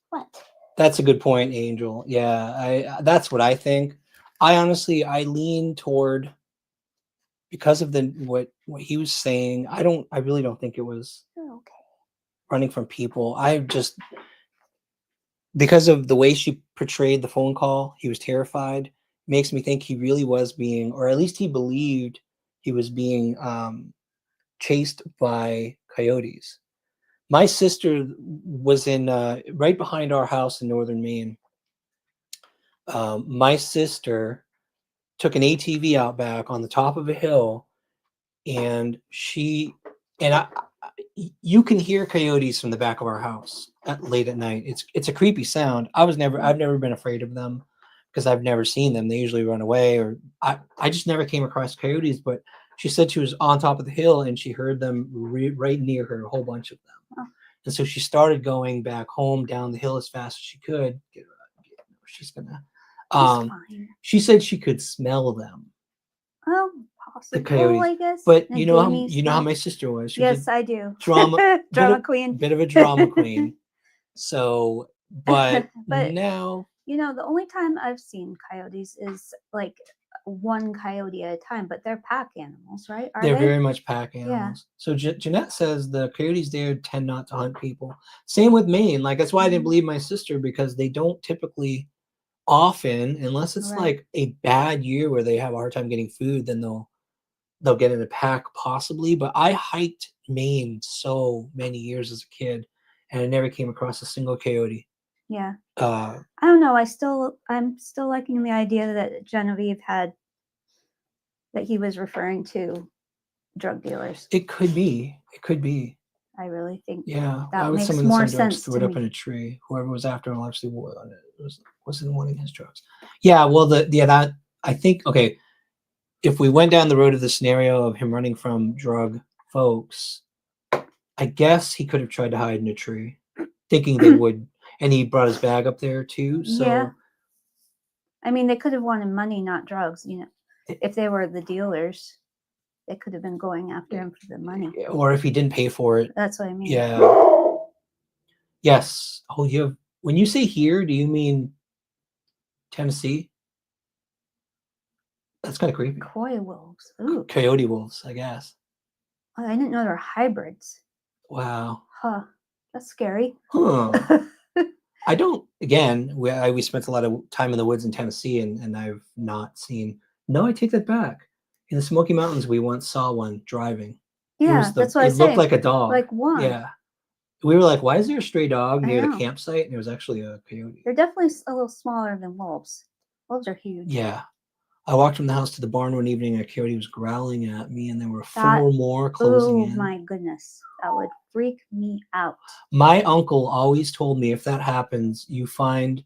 What? That's a good point, Angel. Yeah, that's what I think. I lean toward, because of what he was saying. I really don't think it was You're okay. running from people. Because of the way she portrayed the phone call, he was terrified. Makes me think he really was being, or at least he believed he was being chased by coyotes. My sister was in right behind our house in northern Maine. My sister took an ATV out back on the top of a hill, and you can hear coyotes from the back of our house late at night. It's a creepy sound. I've never been afraid of them because I've never seen them. They usually run away, or I just never came across coyotes. But she said she was on top of the hill and she heard them right near her, a whole bunch of them. Oh. And so she started going back home down the hill as fast as she could. She's gonna. Fine. She said she could smell them. Oh, The possible, coyotes, I guess. but A you know gamey how smell. my sister was. She Yes, was I do. drama Queen. bit of a drama queen. So, but But now, the only time I've seen coyotes is like one coyote at a time, but they're pack animals, right? Are they're they? very much pack animals. So Jeanette says the coyotes there tend not to hunt people. Same with Maine. Like that's why I didn't believe my sister, because they don't typically often, unless it's Right. like a bad year where they have a hard time getting food, then they'll get in a pack possibly. But I hiked Maine so many years as a kid, and I never came across a single coyote. Yeah. Uh, I don't know. I'm still liking the idea that Genevieve had, that he was referring to drug dealers. it could be. It could be. I really think Yeah. that Why would makes someone more that some drugs sense threw to it up in me. a tree? Whoever was after him actually wasn't wanting his drugs. Yeah. Well, that I think, okay, if we went down the road of the scenario of him running from drug folks, I guess he could have tried to hide in a tree, thinking they would, and he brought his bag up there too. So Yeah. I mean, they could have wanted money, not drugs. It- If they were the dealers, they could have been going after him for the money. or if he didn't pay for it. That's what I mean. Yeah. Yes. Oh, when you say here, do you mean Tennessee? That's kind of creepy. Coy wolves. Ooh. Coyote wolves, I guess. Oh, I didn't know they were hybrids. Wow. Huh. That's scary. Huh. I don't. Again, we spent a lot of time in the woods in Tennessee, and I've not seen. No, I take that back. In the Smoky Mountains, we once saw one driving. Yeah, that's what I It say. looked like a dog. Like one. Yeah. We were like, why is there a stray dog I near the know. campsite? And it was actually a coyote. They're definitely a little smaller than wolves. Wolves are huge. Yeah. I walked from the house to the barn one evening, and a coyote was growling at me, and there were four more closing in. Oh my goodness. That would freak me out. My uncle always told me if that happens, you find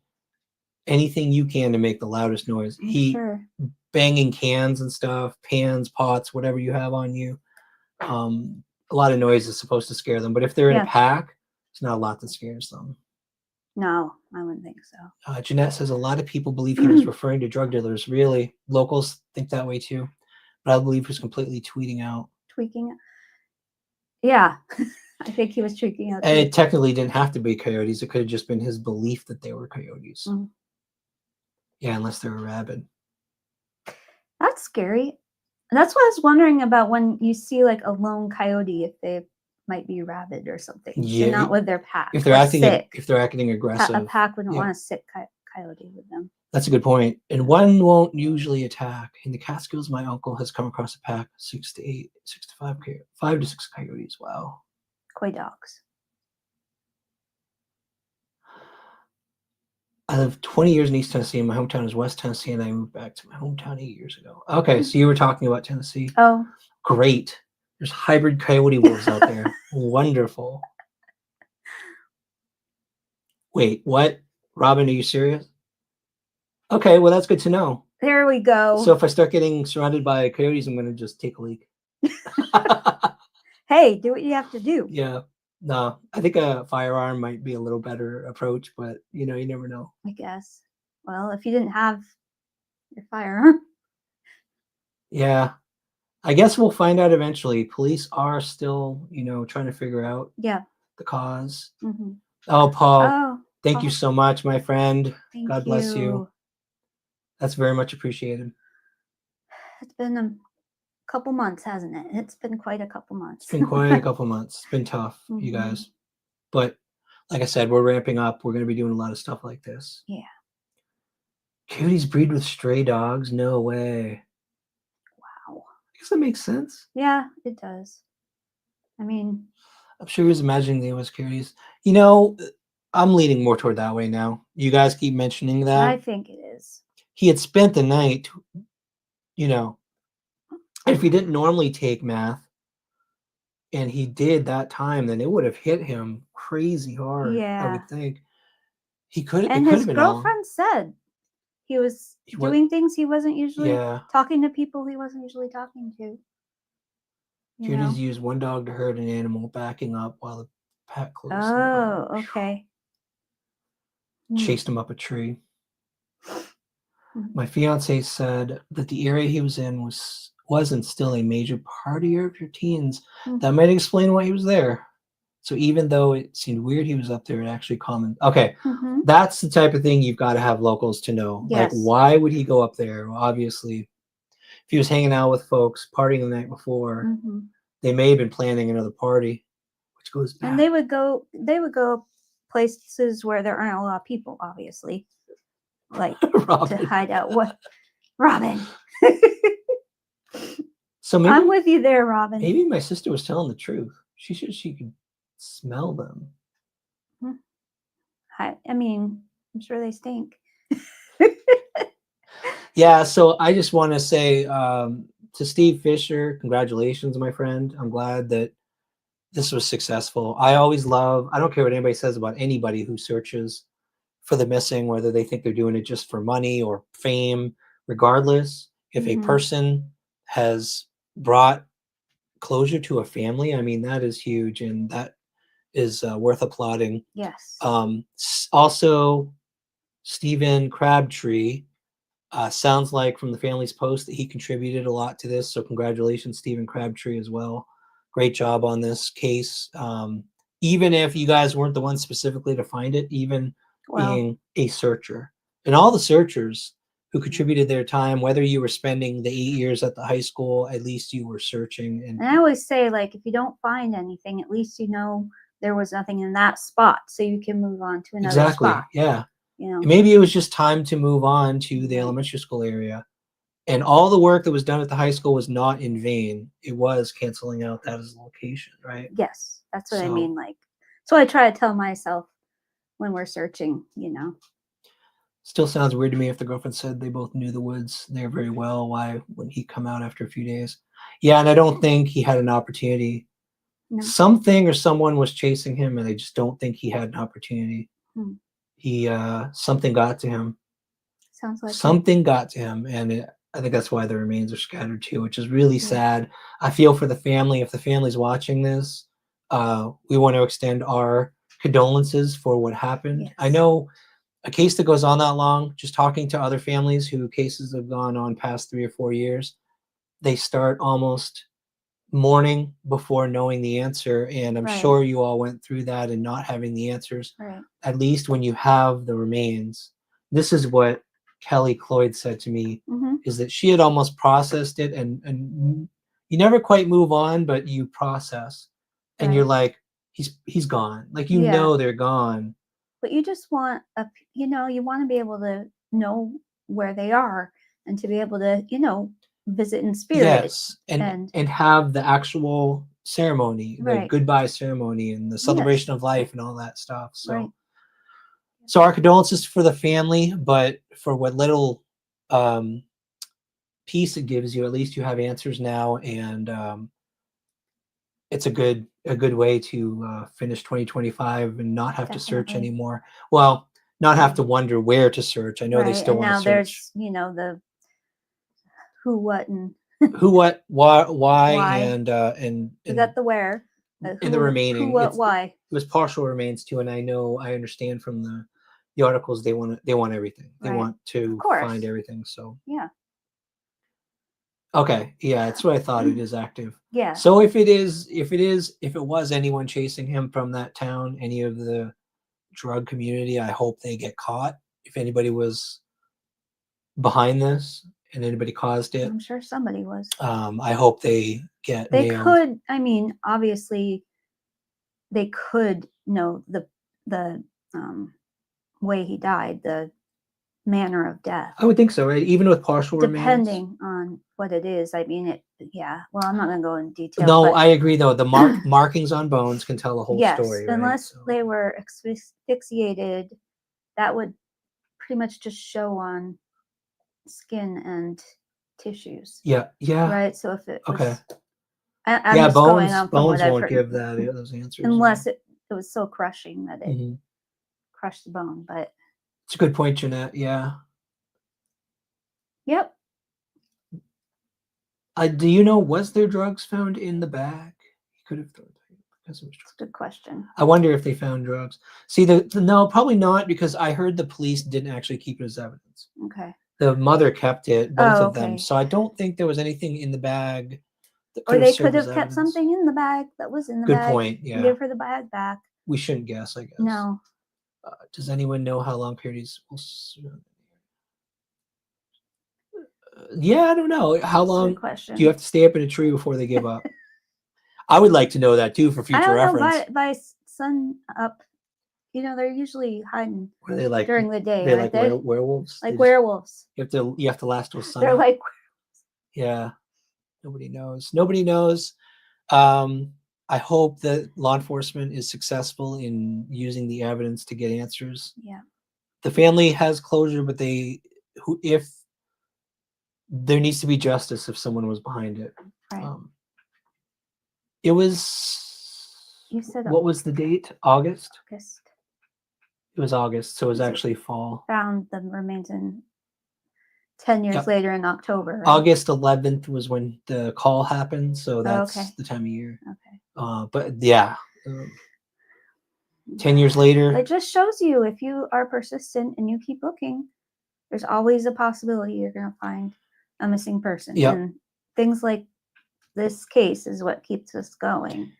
anything you can to make the loudest noise. Sure. Banging cans and stuff, pans, pots, whatever you have on you. A lot of noise is supposed to scare them, but if they're in a pack, it's not a lot that scares them. No, I wouldn't think so. Jeanette says a lot of people believe he was referring to drug dealers. Really, locals think that way too, but I believe he was completely tweeting out. Tweaking it. Yeah, I think he was tweaking out. And it technically didn't have to be coyotes. It could have just been his belief that they were coyotes. Mm. Yeah, unless they were rabid. That's scary. That's what I was wondering about when you see like a lone coyote, if they might be rabid or something. Yeah, They're not with their pack. If they're acting a aggressive, pack wouldn't want a sick coyote with them. That's a good point. And one won't usually attack. In the Catskills, my uncle has come across a pack of 6 to 5 to 6 coyotes. Wow. Coy dogs. I lived 20 years in East Tennessee, and my hometown is West Tennessee, and I moved back to my hometown 8 years ago. Okay, so you were talking about Tennessee. Oh. Great. There's hybrid coyote wolves out there. Wonderful. Wait, what? Robin, are you serious? Okay, well, that's good to know. There we go. So if I start getting surrounded by coyotes, I'm going to just take a leak. Hey, do what you have to do. Yeah. No, I think a firearm might be a little better approach, but you never know. I guess. Well, if you didn't have your firearm. Yeah. I guess we'll find out eventually. Police are still, trying to figure out the cause. Mm-hmm. Oh, Paul. Oh, thank you so much, my friend. God bless you. you. That's very much appreciated. It's been a couple months, hasn't it? It's been quite a couple months. It's been quite a couple months. It's been tough, you guys. But like I said, we're ramping up. We're going to be doing a lot of stuff like this. Yeah. Coyotes breed with stray dogs? No way. Wow. I guess that makes sense. Yeah, it does. I mean, I'm sure he was imagining they was coyotes. You know, I'm leaning more toward that way now. You guys keep mentioning that. I think it is. He had spent the night, you know, if he didn't normally take meth and he did that time, then it would have hit him crazy hard, I Yeah. would think. He could And it could his have been all. girlfriend said he was What- doing things he wasn't usually Yeah. talking to people he wasn't usually talking to. You know? Judy's used one dog to herd an animal, backing up while the pack closed in Oh, on him. okay. Chased him up a tree. Mhm. My fiance said that the area he was in wasn't still a major part of your teens. That might explain why he was there. So even though it seemed weird he was up there, it actually common. Okay, Mhm. that's the type of thing you've got to have locals to know. Like, Yes. why would he go up there? Well, obviously, if he was hanging out with folks, partying the night before, Mhm. they may have been planning another party, which goes back. And they would go places where there aren't a lot of people, obviously. Like to Robin. hide out. What Robin? So maybe I'm with you there, Robin. maybe my sister was telling the truth. She said she could smell them. I mean, I'm sure they stink. Yeah, so I just want to say to Steve Fisher, congratulations, my friend. I'm glad that this was successful. I always love, I don't care what anybody says about anybody who searches for the missing, whether they think they're doing it just for money or fame, regardless. If a person has brought closure to a family, I mean, that is huge, and that is worth applauding. Yes. Also, Stephen Crabtree, sounds like from the family's post that he contributed a lot to this. So congratulations, Stephen Crabtree, as well. Great job on this case. Even if you guys weren't the ones specifically to find it, even being a searcher. And all the searchers who contributed their time, whether you were spending the 8 years at the high school, at least you were searching. And I always say, like, if you don't find anything, at least you know there was nothing in that spot, so you can move on to another spot. Yeah. You know, Maybe it was just time to move on to the elementary school area. And all the work that was done at the high school was not in vain. It was canceling out that as a location, right? yes, that's what I So- mean. Like, so I try to tell myself when we're searching, you know. Still sounds weird to me if the girlfriend said they both knew the woods there very well. Why wouldn't he come out after a few days? Yeah, and I don't think he had an opportunity. No. Something or someone was chasing him, and I just don't think he had an opportunity. He something got to him. Sounds like it. Something got to him, and I think that's why the remains are scattered too, which is really sad. I feel for the family. If the family's watching this, we want to extend our condolences for what happened. Yes. I know a case that goes on that long, just talking to other families who cases have gone on past 3 or 4 years, they start almost mourning before knowing the answer. And I'm Right. sure you all went through that and not having the answers. Right. At least when you have the remains. This is what Kelly Cloyd said to me, is that she had almost processed it, and you never quite move on, but you process. And Right. you're like, he's gone. Like, you Yeah. know they're gone. But you just want you know, you want to be able to know where they are and to be able to, you know, visit in spirit. Yes, and have the actual ceremony, the Right. goodbye ceremony, and the celebration of life and all that stuff. So, Right. so our condolences for the family, but for what little peace it gives you, at least you have answers now, and it's a good way to finish 2025 and not have to search Definitely. anymore. Well, not have to wonder where to search. I know they Right. still And want now to search. there's, you know, the who, what, and Who, what, why, Why. and you got the where. and the remaining. Who, what, It's- why. It was partial remains too, and I understand from the articles they want everything. They Right. want to Of course. find everything. So Yeah. okay, yeah, that's what I thought. It is active. Yeah. So if it was anyone chasing him from that town, any of the drug community, I hope they get caught. If anybody was behind this and anybody caused it, I'm sure somebody was. I hope they get They nailed. could, I mean, obviously they could know the way he died, the manner of death, I would think so, right? Even with partial remains. depending on what it is. I mean, well, I'm not going to go in detail. No, but I agree though. The markings on bones can tell the whole yes, story. Right? Unless So, they were asphyxiated, that would pretty much just show on skin and tissues. yeah. Right. So if it was, Okay. I'm Yeah, just going bones on from what I've won't heard. give those answers. Unless it was so crushing that it Mhm. crushed the bone. But It's a good point, Jeanette. Yeah. yep. Do you know, was there drugs found in the bag? He could have thrown it because it was drugs. That's a good question. I wonder if they found drugs. See, no, probably not, because I heard the police didn't actually keep it as evidence. Okay. The mother kept it, both Oh, of them. okay. So I don't think there was anything in the bag that Or they could served as have kept evidence. something in the bag that was in the Good bag. point. And Yeah. give her the bag back. We shouldn't guess, I guess. No. Does anyone know how long coyotes will yeah, I don't know. How That's a long good question. do you have to stay up in a tree before they give up? I would like to know that too for I future don't know. reference. By sun up, they're usually hiding Were they like during the day. They aren't like they? werewolves? Like They just- werewolves. You have to last till sun. They're like, yeah. Nobody knows. Nobody knows. I hope that law enforcement is successful in using the evidence to get answers. yeah. The family has closure, but if there needs to be justice if someone was behind it. Right. It was. You said What was the date? August. August. It was August, so it was Was it actually fall. Found the remains in 10 years Yep. later in October. Right? August 11th was when the call happened, so that's okay. the time of year. Okay. But yeah, 10 years later. It just shows you, if you are persistent and you keep looking, there's always a possibility you're going to find a missing person. Yep. And things like this case is what keeps us going.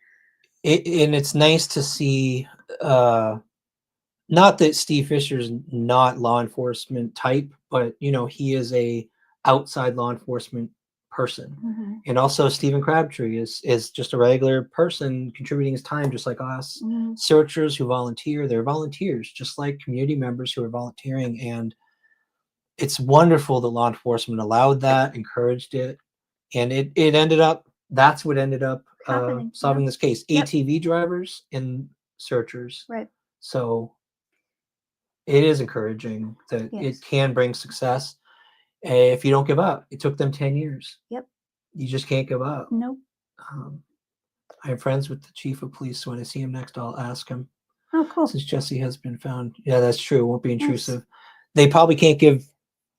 And it's nice to see, not that Steve Fisher's not law enforcement type, but he is a outside law enforcement person. Mm-hmm. And also Stephen Crabtree is just a regular person contributing his time just like us. Mm-hmm. Searchers who volunteer, they're volunteers just like community members who are volunteering. And it's wonderful that law enforcement allowed that, encouraged it, and it ended up, that's what ended up solving this case. Yep. ATV drivers and searchers. Right. So it is encouraging that Yes. it can bring success if you don't give up. It took them 10 years. Yep. You just can't give up. Nope. I'm friends with the chief of police, so when I see him next, I'll ask him. Oh, cool. Since Jesse has been found. Yeah, that's true. It won't be intrusive. Yes. They probably can't give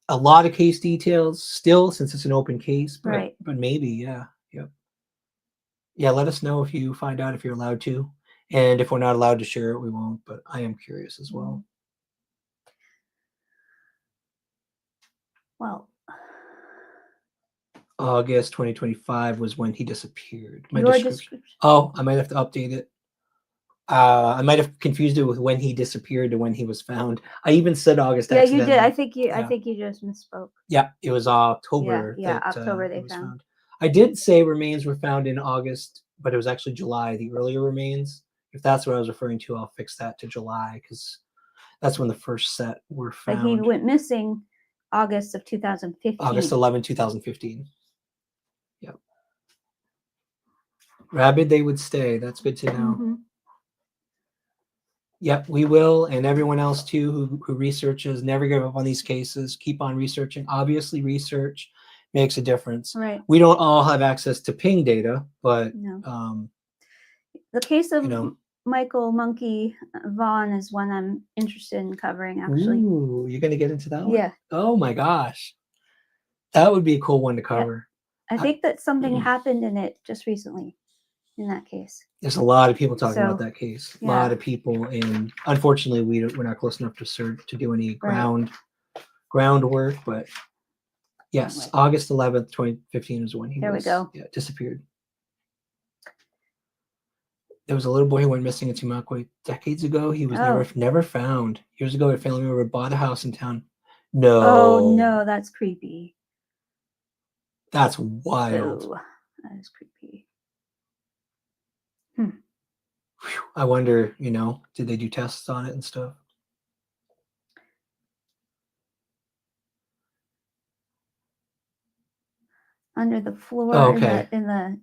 a lot of case details still, since it's an open case, but, right. But maybe, yeah. Yep. Yeah, let us know if you find out, if you're allowed to. And if we're not allowed to share it, we won't, but I am curious as well. Well, August 2025 was when he disappeared. My description. Oh, I might have to update it. I might have confused it with when he disappeared to when he was found. I even said August. Yeah, you did. I think you just misspoke. Yeah, it was October. Yeah, October they found. I did say remains were found in August, but it was actually July, the earlier remains. If that's what I was referring to, I'll fix that to July, because that's when the first set were found. But he went missing August of 2015. August 11, 2015. Yep. Rabid they would stay. That's good to know. Mm-hmm. Yep, we will, and everyone else too who researches, never give up on these cases. Keep on researching. Obviously, research makes a difference. Right. We don't all have access to ping data, but no. The case of Michael Monkey Vaughn is one I'm interested in covering, actually. Ooh, you're gonna get into that one? Yeah. Oh my gosh. That would be a cool one to cover. Yeah. I think that something happened in it just recently in that case. There's a lot of people talking about that case. A Yeah. lot of people, and unfortunately we're not close enough to do any groundwork, but yes, anyway. August 11th, 2015 is when he disappeared. There was a little boy who went missing in Tumaque decades ago. He was never found. Years ago, a family member bought a house in town. No. Oh no, that's creepy. That's wild. Ew, that is creepy. I wonder, did they do tests on it and stuff? under the floor Oh, in okay. the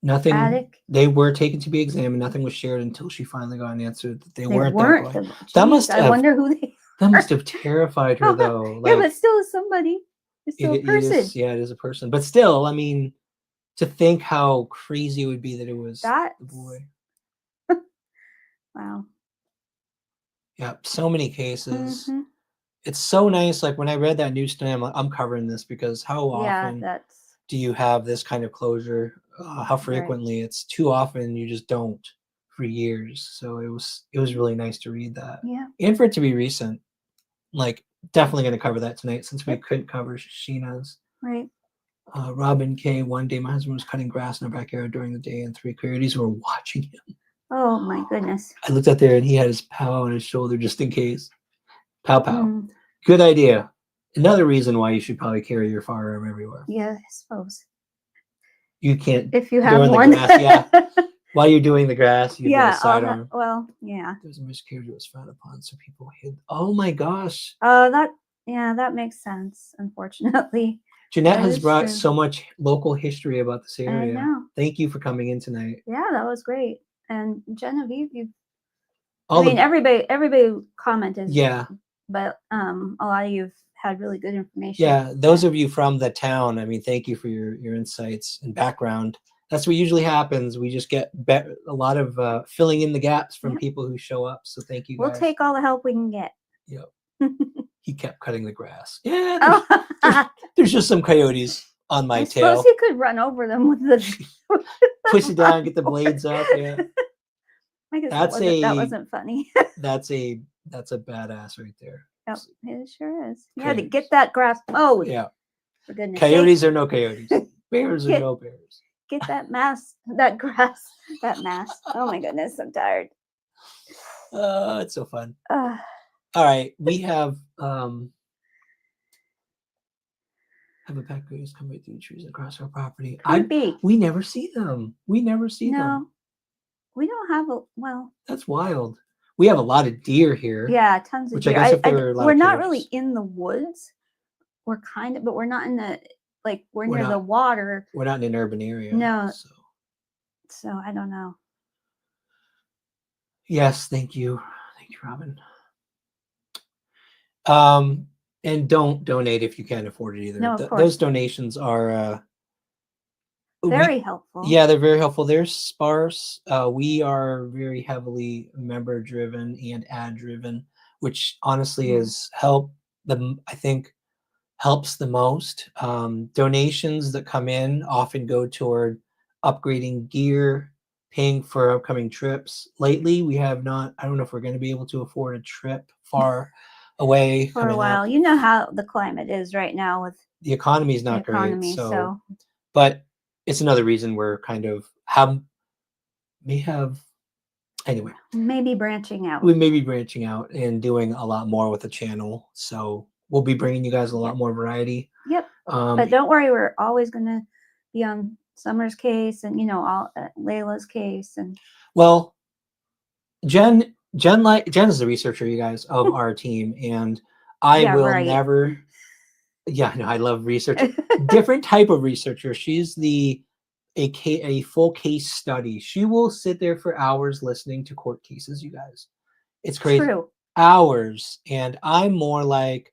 Nothing. attic. They were taken to be examined. Nothing was shared until she finally got an answer that they weren't that boy. The, That must I have- wonder who they. That must have terrified her, though. Yeah, Like, but still, somebody. It's still a person. it is a person. But still, I mean, to think how crazy it would be that it was the boy. Wow. Yeah, so many cases. Mhm. It's so nice. Like when I read that news today, I'm covering this because how often do you have this kind of closure? How frequently? It's too often. You just don't for years. So it was really nice to read that. Yeah. And for it to be recent. Like definitely going to cover that tonight since we couldn't cover Sheena's. Right. Robin K. One day my husband was cutting grass in our backyard during the day and 3 coyotes were watching him. Oh my goodness. I looked out there and he had his pow on his shoulder just in case. Pow pow. Mm. Good idea. Another reason why you should probably carry your firearm everywhere. Yeah, I suppose. You can't. If you have one. Grass, yeah. While you're doing the grass, you get a sidearm. Well, yeah. There was a miscarriage that was frowned upon, so people hid. Oh my gosh. That makes sense, unfortunately. Jeanette has brought so much local history about this area. I know. Thank you for coming in tonight. Yeah, that was great. And Genevieve, everybody commented. Yeah. But a lot of you've had really good information. Yeah, those of you from the town, I mean, thank you for your insights and background. That's what usually happens. We just get a lot of filling in the gaps from people who show up. So thank you guys. We'll take all the help we can get. Yep. He kept cutting the grass. Yeah. There's just some coyotes on my tail. I suppose he could run over them with the push it down, get the blades up. Yeah. I guess that wasn't funny. That's a badass right there. Yep, it sure is. You had to get that grass mowed. Yeah. For goodness coyotes or no coyotes. Bears or no bears. Get that grass, that mass. Oh my goodness, I'm tired. It's so fun. All right, we have a pack of coyotes come right through the trees across our property. We never see them. We never see them. No, we don't have That's wild. We have a lot of deer here. Yeah, tons of deer. I guess if we're not really in the woods. We're kind of, but we're not in the we're near the water. We're not in an urban area. No. So I don't know. Yes, thank you, Robin. And don't donate if you can't afford it either. No, of course. Those donations are very helpful. Yeah, they're very helpful. They're sparse. We are very heavily member driven and ad driven, which honestly is I think helps the most. Donations that come in often go toward upgrading gear, paying for upcoming trips. Lately, we have not. I don't know if we're going to be able to afford a trip far away for a while. You know how the climate is right now with the economy is not great. So, but it's another reason we're kind of anyway. Maybe branching out. We may be branching out and doing a lot more with the channel. So we'll be bringing you guys a lot more variety. Yep. But don't worry, we're always going to be on Summer's case and Layla's case and. Well, Jen is the researcher, you guys, of our team, and I will never. Yeah, no, I love research. Different type of researcher. She's a full case study. She will sit there for hours listening to court cases, you guys. It's crazy. True. Hours. And I'm more like,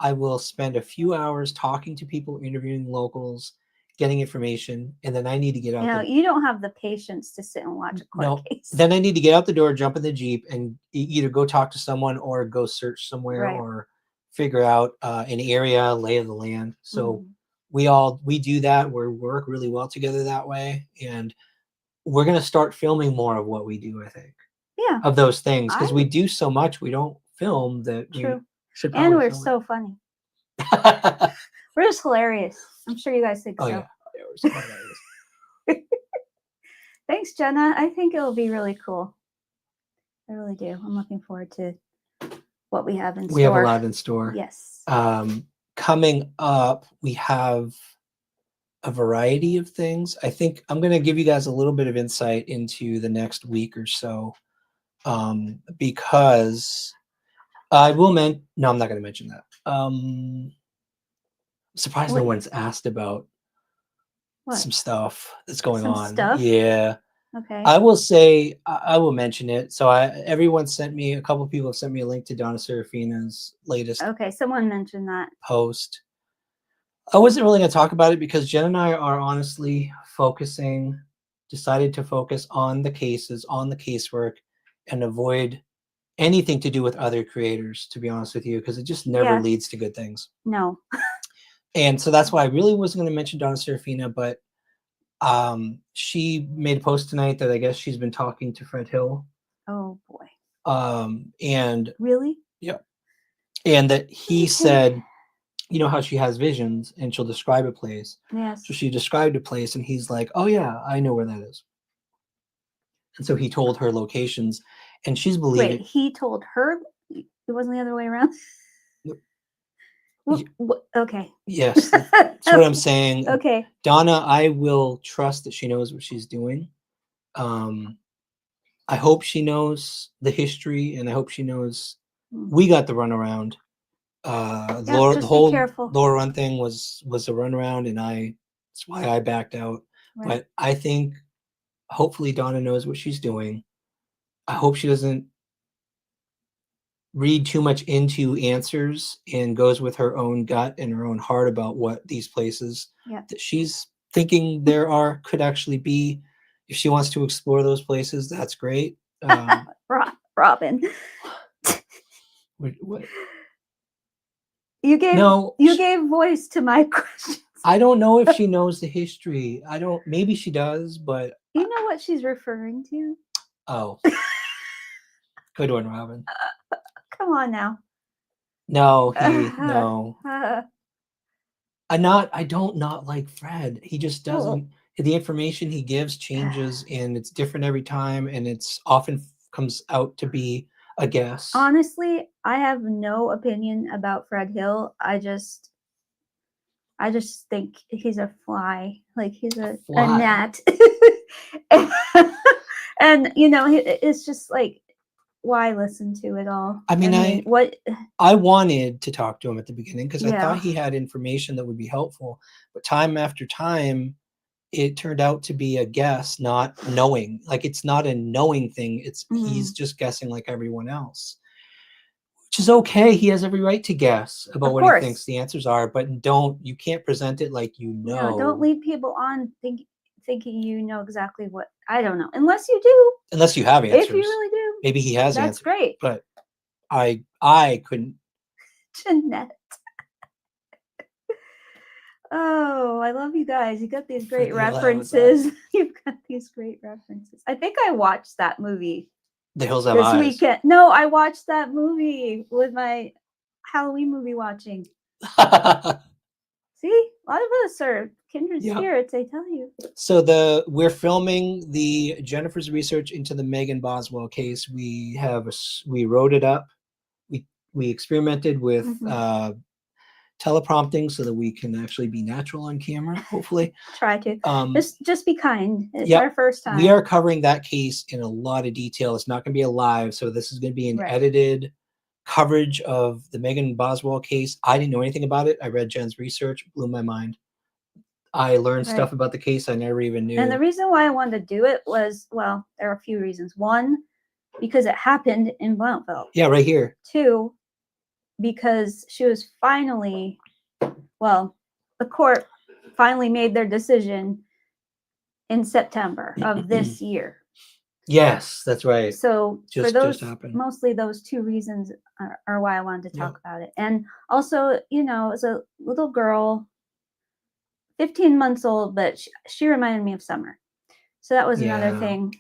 I will spend a few hours talking to people, interviewing locals, getting information, and then I need to get out. You don't have the patience to sit and watch a court case. Then I need to get out the door, jump in the Jeep, and either go talk to someone or go search somewhere or figure out an area, lay of the land. So we do that. We work really well together that way, and we're going to start filming more of what we do. I think, of those things, because we do so much. We don't film that. True. We should. And we're so funny. We're just hilarious. I'm sure you guys think so. Yeah, we're so hilarious. Thanks, Jenna. I think it'll be really cool. I really do. I'm looking forward to what we have in store. We have a lot in store. Yes. Coming up, we have a variety of things. I think I'm going to give you guys a little bit of insight into the next week or so, because I will no, I'm not going to mention that. Surprised no one's asked about What? some stuff that's going Some on. stuff? Yeah. Okay. I will say, I will mention it. So everyone sent me, a couple of people have sent me a link to Donna Serafina's latest Okay, someone mentioned that. post. I wasn't really going to talk about it because Jen and I are honestly decided to focus on the cases, on the casework, and avoid anything to do with other creators, to be honest with you, because it just never Yeah. leads to good things. No. And so that's why I really wasn't going to mention Donna Serafina, but she made a post tonight that I guess she's been talking to Fred Hill. Oh boy. And Really? yeah, and that he Okay. said, you know how she has visions and she'll describe a place. Yes. So she described a place and he's like, oh yeah, I know where that is. And so he told her locations and she's believing. Wait, he told her? It wasn't the other way around? Okay. Yes, that's what I'm saying. Okay. Donna, I will trust that she knows what she's doing. I hope she knows the history and I hope she knows we got the runaround. Laura, just the whole be careful. Laura Run thing was a runaround, and that's why I backed out. Right. But I think hopefully Donna knows what she's doing. I hope she doesn't read too much into answers and goes with her own gut and her own heart about what these places that she's thinking there could actually be. If she wants to explore those places, that's great. Robin. What? You gave voice to my questions. I don't know if she knows the history. Maybe she does, but you know what she's referring to? Oh. Good one, Robin. Come on now. No. I don't not like Fred. He just doesn't. The information he gives changes and it's different every time and it's often comes out to be a guess. Honestly, I have no opinion about Fred Hill. I just think he's a fly. Like he's a gnat. And it's just like, why listen to it all? I mean, I wanted to talk to him at the beginning because I thought he had information that would be helpful, but time after time it turned out to be a guess, not knowing. Like it's not a knowing thing. He's just guessing like everyone else, which is okay. He has every right to guess about what he thinks the answers are, but you can't present it like No, don't lead people on thinking you know exactly what. I don't know. Unless you do. Unless you have answers. If you really do. Maybe he has answers. That's great. But I couldn't. Jeanette. Oh, I love you guys. You got these great references. You've got these great references. I think I watched that movie. The Hills Have Eyes. This weekend. No, I watched that movie with my Halloween movie watching. See, a lot of us are kindred spirits, I tell you. So we're filming the Jennifer's research into the Megan Boswell case. We wrote it up. We experimented with teleprompting so that we can actually be natural on camera, hopefully. Try to. Just be kind. It's our first time. We are covering that case in a lot of detail. It's not going to be a live, so this is going to be an edited coverage of the Megan Boswell case. I didn't know anything about it. I read Jen's research, blew my mind. I learned stuff about the case I never even knew. And the reason why I wanted to do it was, well, there are a few reasons. One, because it happened in Blounteville. Yeah, right here. Two, because she was finally, the court finally made their decision in September of this year. Yes, that's right. So for those, mostly those two reasons are why I wanted to talk about it. And also, as a little girl, 15 months old, but she reminded me of Summer. So that was another thing.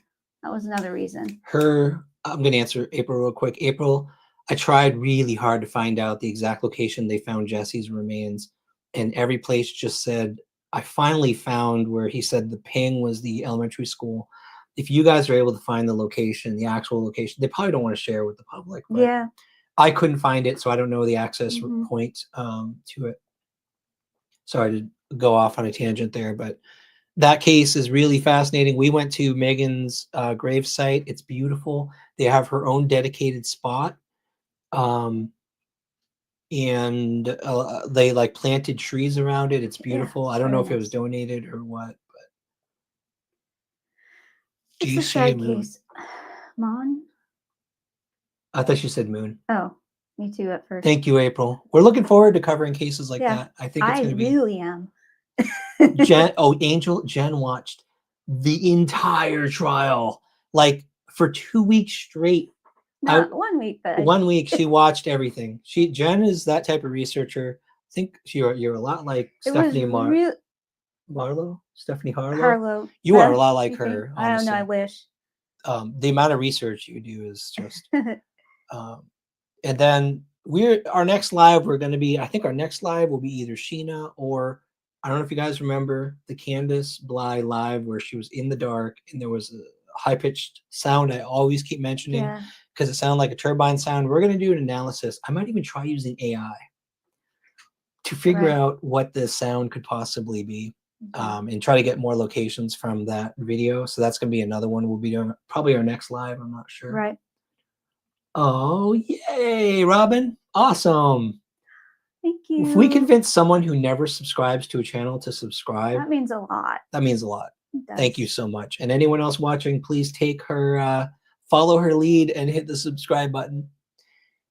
That was another reason. I'm going to answer April real quick. April, I tried really hard to find out the exact location they found Jesse's remains. And every place just said, I finally found where he said the ping was the elementary school. If you guys are able to find the location, the actual location, they probably don't want to share with the public. But I couldn't find it, so I don't know the access point to it. Sorry to go off on a tangent there, but that case is really fascinating. We went to Megan's grave site. It's beautiful. They have her own dedicated spot. and they like planted trees around it. It's beautiful. I don't know if it was nice. donated or what, but It's a sad case. Mon? I thought you said Moon. Oh, me too at first. Thank you, April. We're looking forward to covering cases like that. I think it's going to be. I really am. Jen watched the entire trial, like for 2 weeks straight. Not 1 week, but 1 week she watched everything. Jen is that type of researcher. I think you're a lot like Stephanie Marlowe. Stephanie Harlow. You are a lot like her. I don't know. I wish. The amount of research you do is just. And then our next live, I think our next live will be either Sheena or I don't know if you guys remember the Candace Bly live where she was in the dark and there was a high-pitched sound I always keep mentioning because it sounded like a turbine sound. We're going to do an analysis. I might even try using AI to figure out what the sound could possibly be and try to get more locations from that video. So that's going to be another one we'll be doing, probably our next live. I'm not sure. Right. Oh, yay, Robin. Awesome. Thank you. If we convince someone who never subscribes to a channel to subscribe, that means a lot. That means a lot. Thank you so much. And anyone else watching, please take her, follow her lead and hit the subscribe button.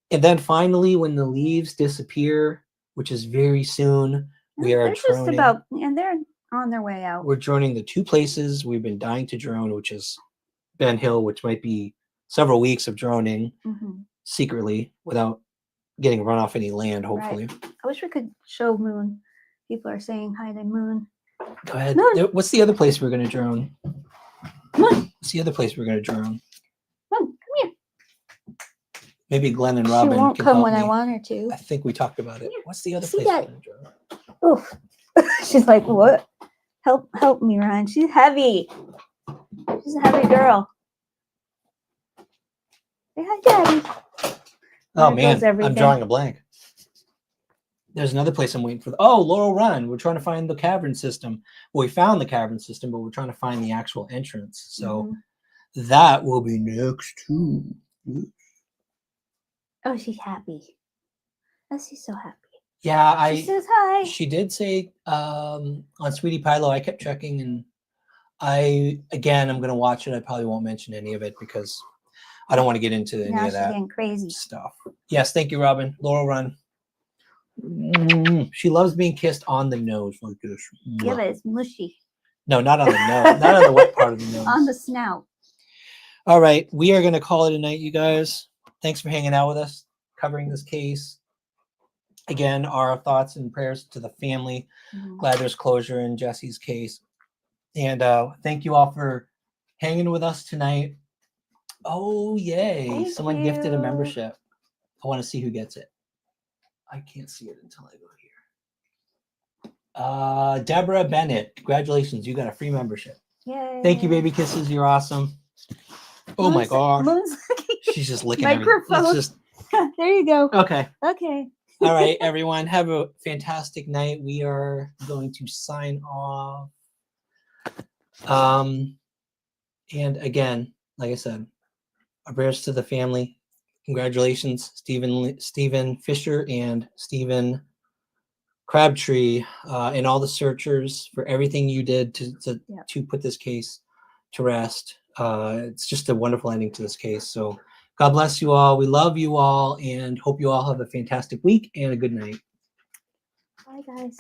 And then finally, when the leaves disappear, which is very soon, they're on their way out. We're droning the 2 places we've been dying to drone, which is Ben Hill, which might be several weeks of droning secretly without getting run off any land, hopefully. Right. I wish we could show Moon. People are saying hi to Moon. Go ahead. What's the other place we're going to drone? Come on. What's the other place we're going to drone? Come on, come here. Maybe Glenn and Robin she won't can come help when me. I want her to. I think we talked about it. What's the other place that? we're going to drone? Oof. She's like, what? Help me, Ryan. She's heavy. She's a heavy girl. Say hi, Daddy. Oh man, I'm drawing a blank. There's another place I'm waiting for. Laurel Run. We're trying to find the cavern system. Well, we found the cavern system, but we're trying to find the actual entrance. So that will be next too. Oh, she's happy. Oh, she's so happy. Yeah, she says hi. She did say on Sweetie Pilo. I kept checking, and I'm going to watch it. I probably won't mention any of it because I don't want to get into any of that crazy stuff. Yes, thank you, Robin. Laurel Run. She loves being kissed on the nose like this. Yeah, but it's mushy. No, not on the nose. Not on the wet part of the nose. On the snout. All right, we are going to call it a night, you guys. Thanks for hanging out with us, covering this case. Again, our thoughts and prayers to the family. Glad there's closure in Jesse's case. And thank you all for hanging with us tonight. Oh, yay. Someone gifted a membership. I want to see who gets it. I can't see it until I go here. Deborah Bennett. Congratulations. You got a free membership. Yay. Thank you, baby kisses. You're awesome. Oh, my God. She's just licking microphone. There you go. Okay. Okay. All right, everyone. Have a fantastic night. We are going to sign off. And again, like I said, our prayers to the family. Congratulations, Stephen Fisher and Stephen Crabtree, and all the searchers for everything you did to put this case to rest. It's just a wonderful ending to this case. So God bless you all. We love you all and hope you all have a fantastic week and a good night. Bye, guys.